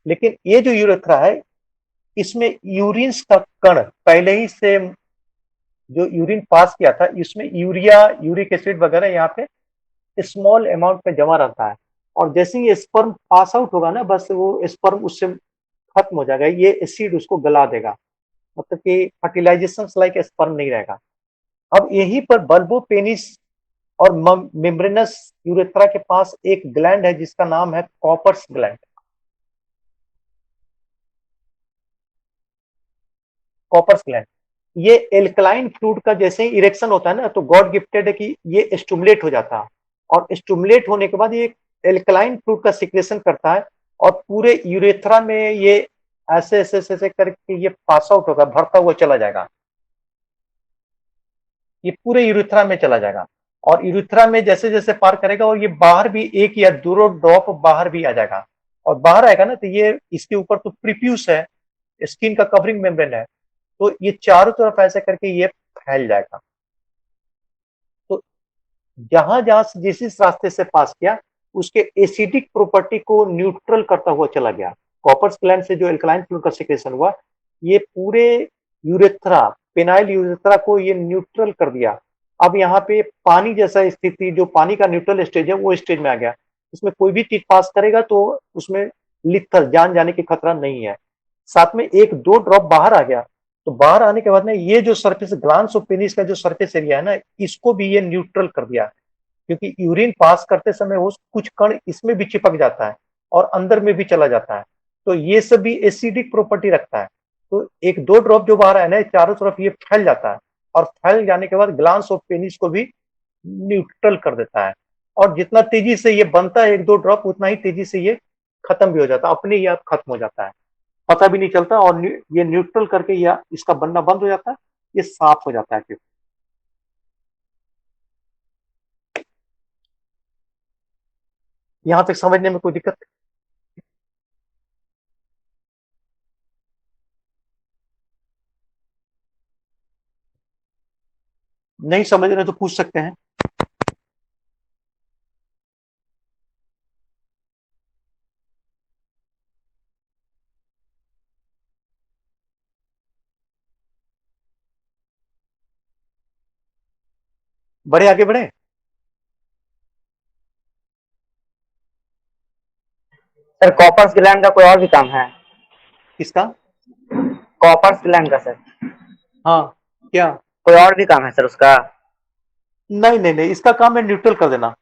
लेकिन ये जो यूरेथ्रा है, इसमें यूरिन का कण पहले ही से जो यूरिन पास किया था, इसमें यूरिया, यूरिक एसिड वगैरह यहाँ पे स्मॉल अमाउंट में जमा रहता है, और जैसे ही स्पर्म पास आउट होगा ना, बस वो स्पर्म उससे खत्म हो जाएगा, ये एसिड उसको गला देगा, मतलब कि फर्टिलाइजेशन लाइक स्पर्म नहीं रहेगा। अब यहीं पर बल्बो पेनिस और मेम्ब्रेनस यूरेथ्रा के पास एक ग्लैंड है जिसका नाम है कॉपर्स ग्लैंड। कॉपर्स ग्लैंड ये एल्कलाइन फ्लूइड का जैसे ही इरेक्शन होता है ना, तो गॉड गिफ्टेड है कि ये स्टिमुलेट हो जाता है, और स्टिमुलेट होने के बाद ये एल्कलाइन फ्लूइड का सिक्रेशन करता है, और पूरे यूरेथ्रा में ये ऐसे ऐसे ऐसे करके ये पास आउट होगा, भरता हुआ चला जाएगा, ये पूरे यूरेथ्रा में चला जाएगा, और यूरेथ्रा में जैसे जैसे पार करेगा, और ये बाहर भी एक या दो ड्रॉप बाहर भी आ जाएगा, और बाहर आएगा ना, तो ये इसके ऊपर तो प्रीप्यूस है, स्किन का कवरिंग मेम्ब्रेन है, तो ये चारों तरफ ऐसे करके ये फैल जाएगा। तो जहां जहां से जिस इस रास्ते से पास किया, उसके एसिडिक प्रॉपर्टी को न्यूट्रल करता हुआ चला गया। कॉपर्स ग्लैंड से जो एल्कलाइन फ्लूइड का सिक्रेशन हुआ, ये पूरे यूरेथ्रा, पेनाइल यूरेथ्रा को ये न्यूट्रल कर दिया। अब यहाँ पे पानी जैसा स्थिति, जो पानी का न्यूट्रल स्टेज है, वो स्टेज में आ गया। इसमें कोई भी चीज पास करेगा तो उसमें लिथल, जान जाने की खतरा नहीं है। साथ में एक दो ड्रॉप बाहर आ गया, तो बाहर आने के बाद में ये जो सरफेस, ग्लांस ऑफ पेनिस का जो सरफेस एरिया है ना, इसको भी ये न्यूट्रल कर दिया, क्योंकि यूरिन पास करते समय वो कुछ कण इसमें भी चिपक जाता है और अंदर में भी चला जाता है, तो ये सब भी एसिडिक प्रॉपर्टी रखता है। तो एक दो ड्रॉप जो बाहर है ना, चारों तरफ ये फैल जाता है, और फैल जाने के बाद ग्लांस ऑफ पेनिस को भी न्यूट्रल कर देता है। और जितना तेजी से ये बनता है 1-2 ड्रॉप, उतना ही तेजी से ये खत्म भी हो जाता है, अपने ही आप खत्म हो जाता है, पता भी नहीं चलता। और ये न्यूट्रल करके या इसका बनना बंद हो जाता है, ये साफ हो जाता है फिर। यहां तक समझने में कोई दिक्कत? नहीं समझ रहे तो पूछ सकते हैं। बड़े आगे बढ़े। सर कॉपर्स ग्लैंड का कोई और भी काम है? किसका? कॉपर्स ग्लैंड का सर हाँ, क्या? कोई और भी काम है सर उसका? नहीं नहीं नहीं, इसका काम है न्यूट्रल कर देना।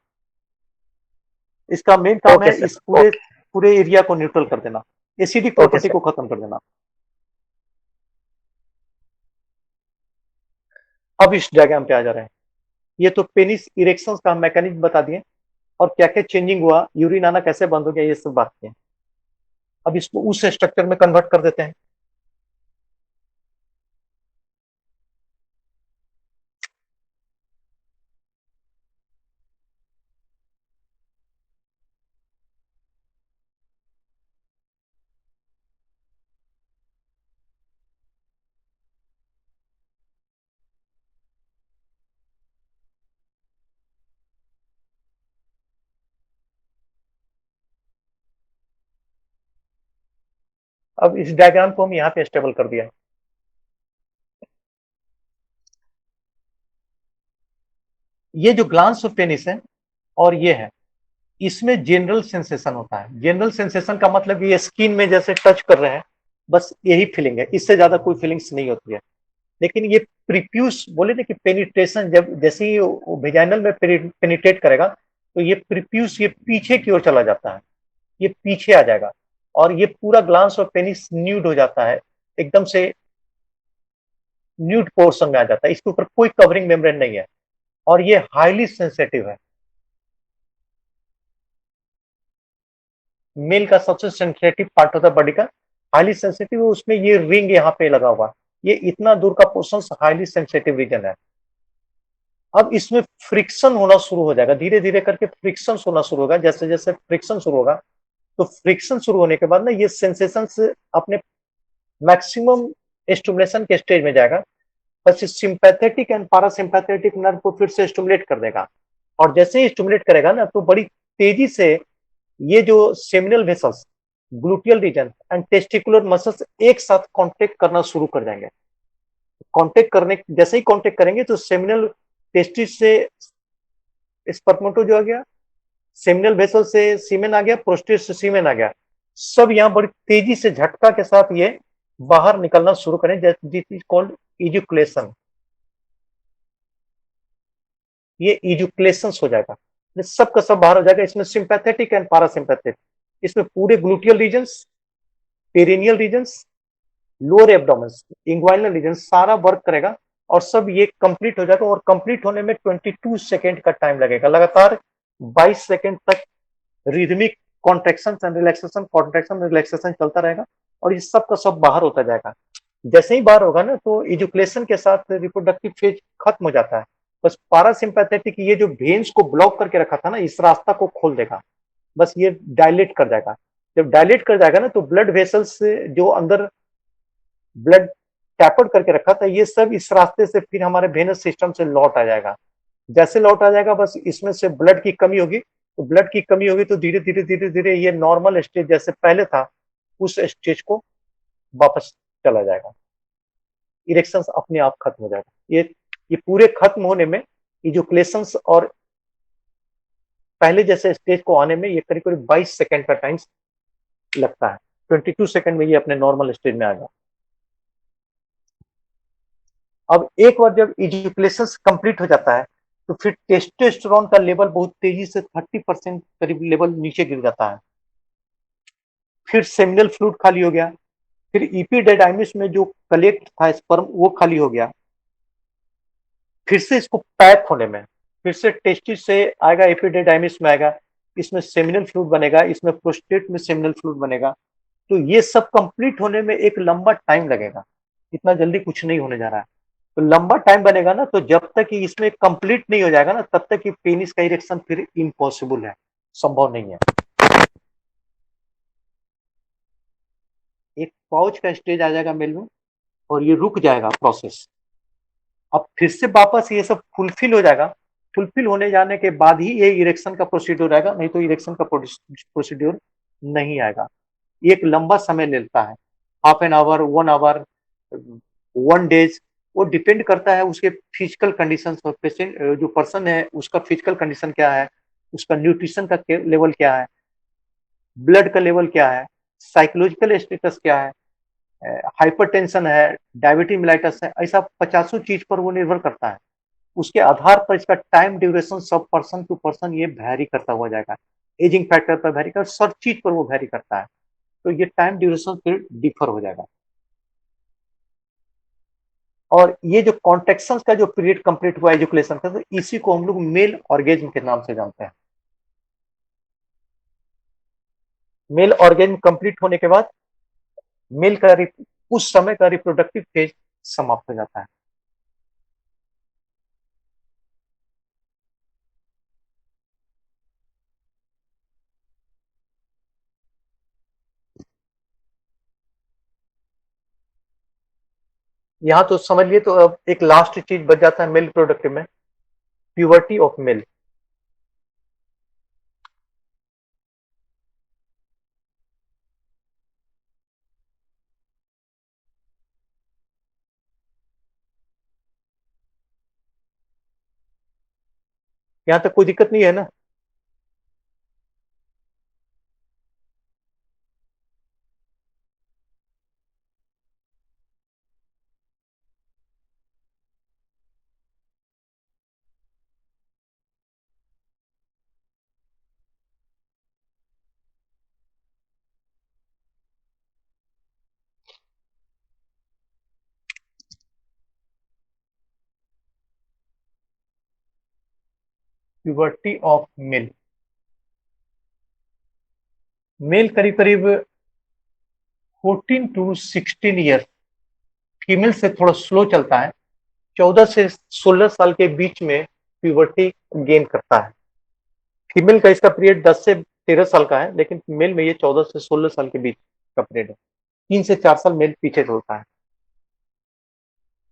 इसका मेन काम ओके है सर, इस पूरे ओके पूरे एरिया को न्यूट्रल कर देना, एसिडिक ओके प्रॉपर्टी सर। को खत्म कर देना। अब इस डायग्राम पे आ जा रहे हैं। ये तो पेनिस इरेक्शन का मैकेनिज्म बता दिए, और क्या क्या चेंजिंग हुआ, यूरिन आना कैसे बंद हो गया, ये सब बात किए। अब इसको उस स्ट्रक्चर में कन्वर्ट कर देते हैं। अब इस डायग्राम को हम यहाँ पे स्टेबल कर दिया है। ये जो ग्लांस ऑफ पेनिस है और ये है, इसमें जनरल सेंसेशन होता है। जनरल सेंसेशन का मतलब ये स्किन में जैसे टच कर रहे हैं, बस यही फीलिंग है, इससे ज्यादा कोई फीलिंग्स नहीं होती है। लेकिन ये प्रीप्यूस बोले ना कि पेनिट्रेशन, जब जैसे ही वेजाइनल में पेनिट्रेट करेगा, तो ये प्रीप्यूस ये पीछे की ओर चला जाता है, ये पीछे आ जाएगा, और ये पूरा ग्लांस ऑफ पेनिस न्यूड हो जाता है, एकदम से न्यूड पोर्शन में आ जाता है, इसके ऊपर कोई कवरिंग मेम्ब्रेन नहीं है, और ये हाईली सेंसिटिव है। मेल का सबसे सेंसिटिव पार्ट होता है बॉडी का, हाईली सेंसिटिव, उसमें ये रिंग यहाँ पे लगा हुआ, ये इतना दूर का पोर्शन हाईली सेंसिटिव रीजन है। अब इसमें फ्रिक्शन होना शुरू हो जाएगा, धीरे धीरे करके फ्रिक्शन होना शुरू होगा। जैसे जैसे फ्रिक्शन शुरू होगा, तो फ्रिक्शन शुरू होने के बाद ना ये सेंसेशन अपने मैक्सिमम स्टिमुलेशन के स्टेज में जाएगा, बस सिंपैथेटिक एंड पारासिम्पैथेटिक नर्व को फिर से स्टिमुलेट कर देगा। और जैसे ही स्टिमुलेट करेगा ना, तो बड़ी तेजी से ये जो seminal vessels, gluteal region and testicular muscles एक साथ कांटेक्ट करना शुरू कर जाएंगे। कांटेक्ट करने, जैसे ही कांटेक्ट करेंगे, तो सेमिनल टेस्टिस से स्पर्मेटोजोआ आ गया, सेमिनल वेसल से सीमेन आ गया, प्रोस्टेट से सीमेन आ गया, सब यहाँ बड़ी तेजी से झटका के साथ ये बाहर निकलना शुरू करें, दिस इज कॉल्ड इजुकुलेशन। ये इजुकुलेशन हो जाएगा, सब का सब बाहर हो जाएगा। इसमें सिंपैथेटिक एंड पारासिम्पैथेटिक, इसमें पूरे gluteal regions, perineal regions, lower abdomen, inguinal region सारा वर्क करेगा, और सब ये कंप्लीट हो जाएगा। और कंप्लीट होने में 22 सेकेंड का टाइम लगेगा, लगातार 22 सेकेंड तक rhythmic contraction and relaxation, contraction relaxation चलता रहेगा, और ये सब का सब बाहर होता जाएगा। जैसे ही बाहर होगा ना, तो इजुकुलेशन के साथ रिप्रोडक्टिव फेज खत्म हो जाता है। बस पारासिम्पैथेटिक ये जो वेन्स को ब्लॉक करके रखा था ना, इस रास्ता को खोल देगा, बस ये डायलेट कर जाएगा। जब डायलेट कर जाएगा ना, तो ब्लड वेसल्स जो अंदर ब्लड टैपर्ड करके रखा था, ये सब इस रास्ते से फिर हमारे वेनस सिस्टम से लौट आ जाएगा। जैसे लौट आ जाएगा, बस इसमें से ब्लड की कमी होगी, तो ब्लड की कमी होगी तो धीरे धीरे धीरे धीरे ये नॉर्मल स्टेज जैसे पहले था, उस स्टेज को वापस चला जाएगा, इरेक्शन अपने आप खत्म हो जाएगा। ये पूरे खत्म होने में इजुकुलेशन और पहले जैसे स्टेज को आने में ये करीब करीब 22 सेकेंड का टाइम लगता है। 22 सेकेंड में ये अपने नॉर्मल स्टेज में आ जाए। अब एक बार जब इजुकुलेशन कंप्लीट हो जाता है, तो फिर टेस्टोस्टेरोन का लेवल बहुत तेजी से 30% करीब लेवल नीचे गिर जाता है। फिर सेमिनल फ्लूइड खाली हो गया, फिर इपिडेडाइमिस में जो कलेक्ट था स्पर्म वो खाली हो गया, फिर से इसको पैक होने में, फिर से टेस्टिस से आएगा, एपिडिडाइमिस में आएगा, इसमें सेमिनल फ्लूइड बनेगा, इसमें प्रोस्टेट में सेमिनल फ्लूइड बनेगा। तो ये सब कंप्लीट होने में एक लंबा टाइम लगेगा, इतना जल्दी कुछ नहीं होने जा रहा है। तो लंबा टाइम बनेगा ना, तो जब तक कि इसमें कंप्लीट नहीं हो जाएगा ना, तब तक कि पेनिस का इरेक्शन फिर इम्पॉसिबल है, संभव नहीं है। एक पाउच का स्टेज आ जाएगा मेल में और ये रुक जाएगा प्रोसेस। अब फिर से वापस ये सब फुलफिल हो जाएगा, फुलफिल होने जाने के बाद ही ये इरेक्शन का प्रोसीड्योर आएगा, नहीं तो इरेक्शन का प्रोसीड्योर नहीं आएगा। एक लंबा समय लेता है, half an hour, 1 hour, 1 days, वो डिपेंड करता है उसके फिजिकल कंडीशन और पेशेंट जो पर्सन है उसका फिजिकल कंडीशन क्या है, उसका न्यूट्रिशन का लेवल क्या है, ब्लड का लेवल क्या है, साइकोलॉजिकल स्टेटस क्या है, हाइपरटेंशन है, डायबिटीज मिलाइटस है, ऐसा 50 चीज पर वो निर्भर करता है। उसके आधार पर इसका टाइम ड्यूरेशन सब पर्सन टू पर्सन ये वैरी करता हुआ जाएगा, एजिंग फैक्टर पर वैरी कर, सब चीज पर वो वैरी करता है। तो ये टाइम ड्यूरेशन फिर डिफर हो जाएगा। और ये जो कॉन्ट्रेक्शन का जो पीरियड कंप्लीट हुआ एजुकेशन का, तो इसी को हम लोग मेल ऑर्गेज्म के नाम से जानते हैं। मेल ऑर्गेज्म कंप्लीट होने के बाद मेल का उस समय का रिप्रोडक्टिव फेज समाप्त हो जाता है। यहाँ तो समझ लिए, तो अब एक लास्ट चीज बच जाता है मेल रिप्रोडक्टिव में, प्यूबर्टी ऑफ मेल। यहाँ तक कोई दिक्कत नहीं है ना? प्यूबर्टी ऑफ मेल, मेल करीब करीब 14 टू 16 ईयर, फीमेल से थोड़ा स्लो चलता है, 14 से 16 साल के बीच में प्यूबर्टी गेन करता है। फीमेल का इसका पीरियड 10 से 13 साल का है, लेकिन मेल में ये 14 से 16 साल के बीच का पीरियड है। 3 से 4 साल मेल पीछे चलता है।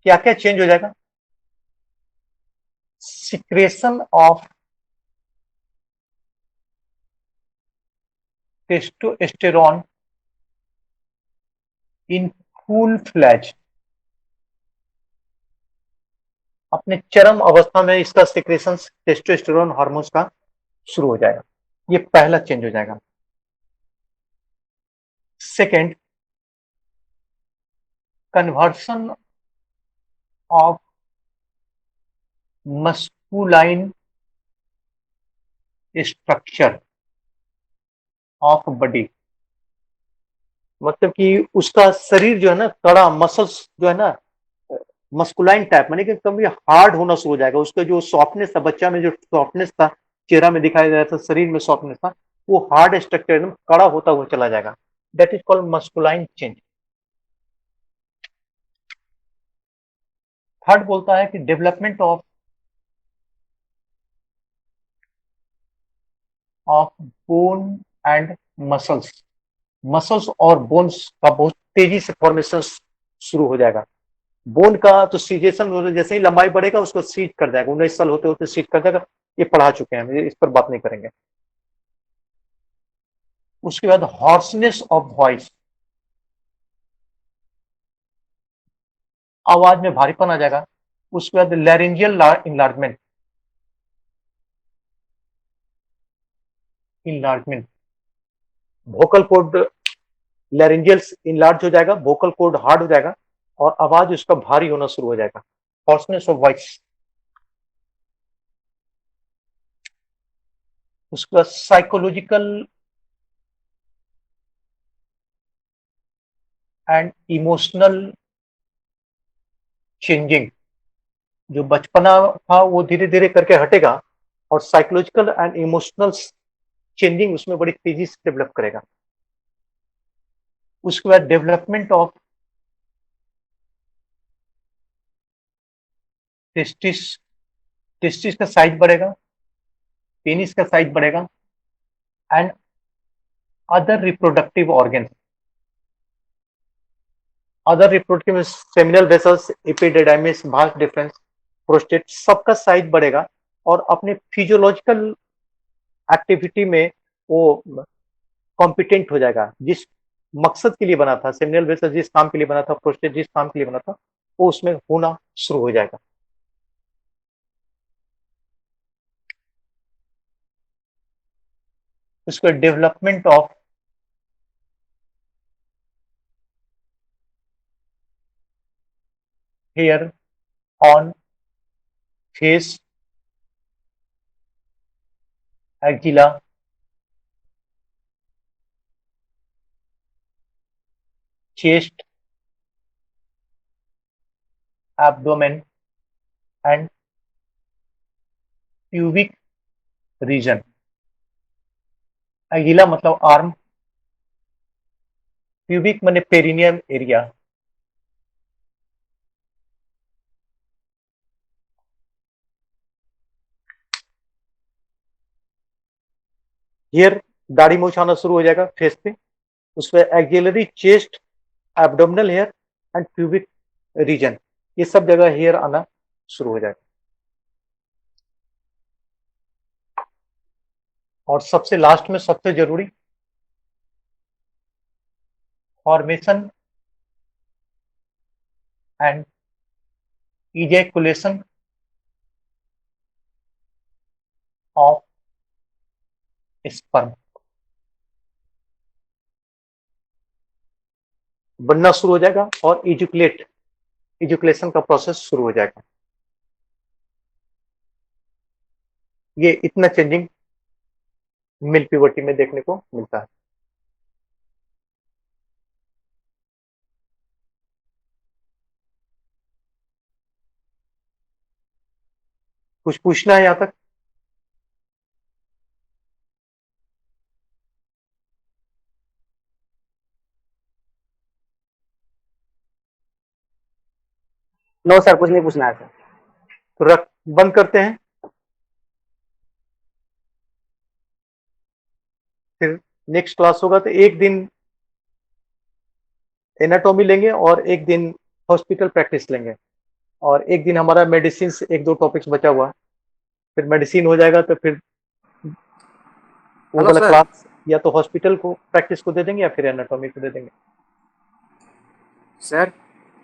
क्या क्या चेंज हो जाएगा? Secretion of testosterone in full fledge, अपने चरम अवस्था में इसका सिक्रेशन टेस्टोस्टेरोन हार्मोन्स का शुरू हो जाएगा। ये पहला चेंज हो जाएगा। Second, conversion of masculine structure of body, मतलब कि उसका शरीर जो है ना, कड़ा मसल्स जो है ना, मस्कुलाइन टाइप, मानी कि कभी हार्ड होना शुरू हो जाएगा। उसका जो सॉफ्टनेस था, बच्चा में जो सॉफ्टनेस था, चेहरा में दिखाई दे रहा था, शरीर में सॉफ्टनेस था, वो हार्ड स्ट्रक्चर एकदम कड़ा होता हुआ चला जाएगा। That is called masculine change. Third बोलता है कि development of bone and muscles, muscles और बोन्स का बहुत तेजी से फॉर्मेशन शुरू हो जाएगा। बोन का तो सीजेशन जैसे ही लंबाई बढ़ेगा उसको सीज कर जाएगा, 19 साल होते होते सीज कर जाएगा। ये पढ़ा चुके हैं, इस पर बात नहीं करेंगे। उसके बाद हॉर्सनेस ऑफ वॉइस, आवाज में भारीपन आ जाएगा। उसके बाद laryngeal enlargement, vocal cord laryngeal enlarge हो जाएगा, वोकल कोड हार्ड हो जाएगा और आवाज उसका भारी होना शुरू हो जाएगा। Hoarseness of voice. उसके बाद साइकोलॉजिकल एंड इमोशनल चेंजिंग, जो बचपना था वो धीरे धीरे करके हटेगा और साइकोलॉजिकल एंड इमोशनल चेंजिंग उसमें बड़ी तेजी से डेवलप करेगा। उसके बाद डेवलपमेंट ऑफ टेस्टिस, टेस्टिस का साइज बढ़ेगा, पेनिस का साइज बढ़ेगा and other reproductive organs, other reproductive seminal vessels, epididymis, Bhasa difference, prostate, सबका साइज बढ़ेगा और अपने फिजियोलॉजिकल एक्टिविटी में वो कॉम्पिटेंट हो जाएगा। जिस मकसद के लिए बना था, सेमिनल वेसल जिस काम के लिए बना था, प्रोस्टेट जिस काम के लिए बना था, वो उसमें होना शुरू हो जाएगा। उसके development of hair on face, axilla, chest, abdomen and pubic region. Axilla मतलब आर्म, प्यूबिक माने पेरिनियम एरिया। हेयर, दाढ़ी मूछ आना शुरू हो जाएगा फेस पे। उसमें axillary, chest, abdominal hair and pubic region, ये सब जगह हेयर आना शुरू हो जाएगा। और सबसे लास्ट में सबसे जरूरी, formation and ejaculation of sperm, बनना शुरू हो जाएगा और इजुकुलेशन का प्रोसेस शुरू हो जाएगा। ये इतना चेंजिंग मिल प्यूबर्टी में देखने को मिलता है। कुछ पूछना है यहां तक? नो सर, कुछ नहीं पूछना है सर। तो रख, बंद करते हैं। फिर नेक्स्ट क्लास होगा तो एक दिन एनाटॉमी लेंगे और एक दिन हॉस्पिटल प्रैक्टिस लेंगे और एक दिन हमारा मेडिसिन से एक दो टॉपिक्स बचा हुआ है। फिर मेडिसिन हो जाएगा तो फिर वो हेलो वाला सर। क्लास या तो हॉस्पिटल को प्रैक्टिस को दे देंगे या फिर एनाटॉमी को दे देंगे। सर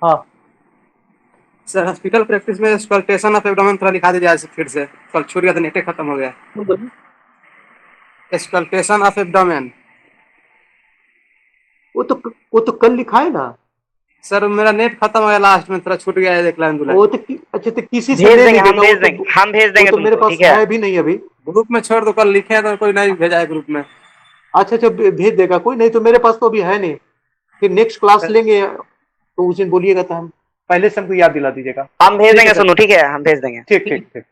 हाँ सर, हॉस्पिटल प्रैक्टिस में स्कल्टेशन ऑफ एब्डोमेन थोड़ा लिखा दीजिए आज फिर से। कल छूट गया था, नेटे खत्म हो गया। स्कल्टेशन ऑफ एब्डोमेन। वो तो कल लिखा है ना सर मेरा नेट खत्म हो गया, लास्ट में थोड़ा छूट गया है, एक लाइन दो लाइन। वो तो अच्छा तो किसी से भेज ले देंगे, लीजिएगा। हम भेज देंगे, हम भेज देंगे वो तो मेरे तुमको, पास ठीक है। है भी नहीं अभी। ग्रुप में छोड़ दो, कल लिखे हैं तो कोई नहीं भेजा है ग्रुप में। अच्छा अच्छा भेज देगा कोई, नहीं तो मेरे पास तो अभी है नहीं। फिर नेक्स्ट क्लास लेंगे तो उस दिन बोलिएगा तो हम पहले से हमको याद दिला दीजिएगा। हम भेज ठीक है देंगे, सर, सुनो, ठीक है, हम भेज देंगे। ठीक ठीक ठीक।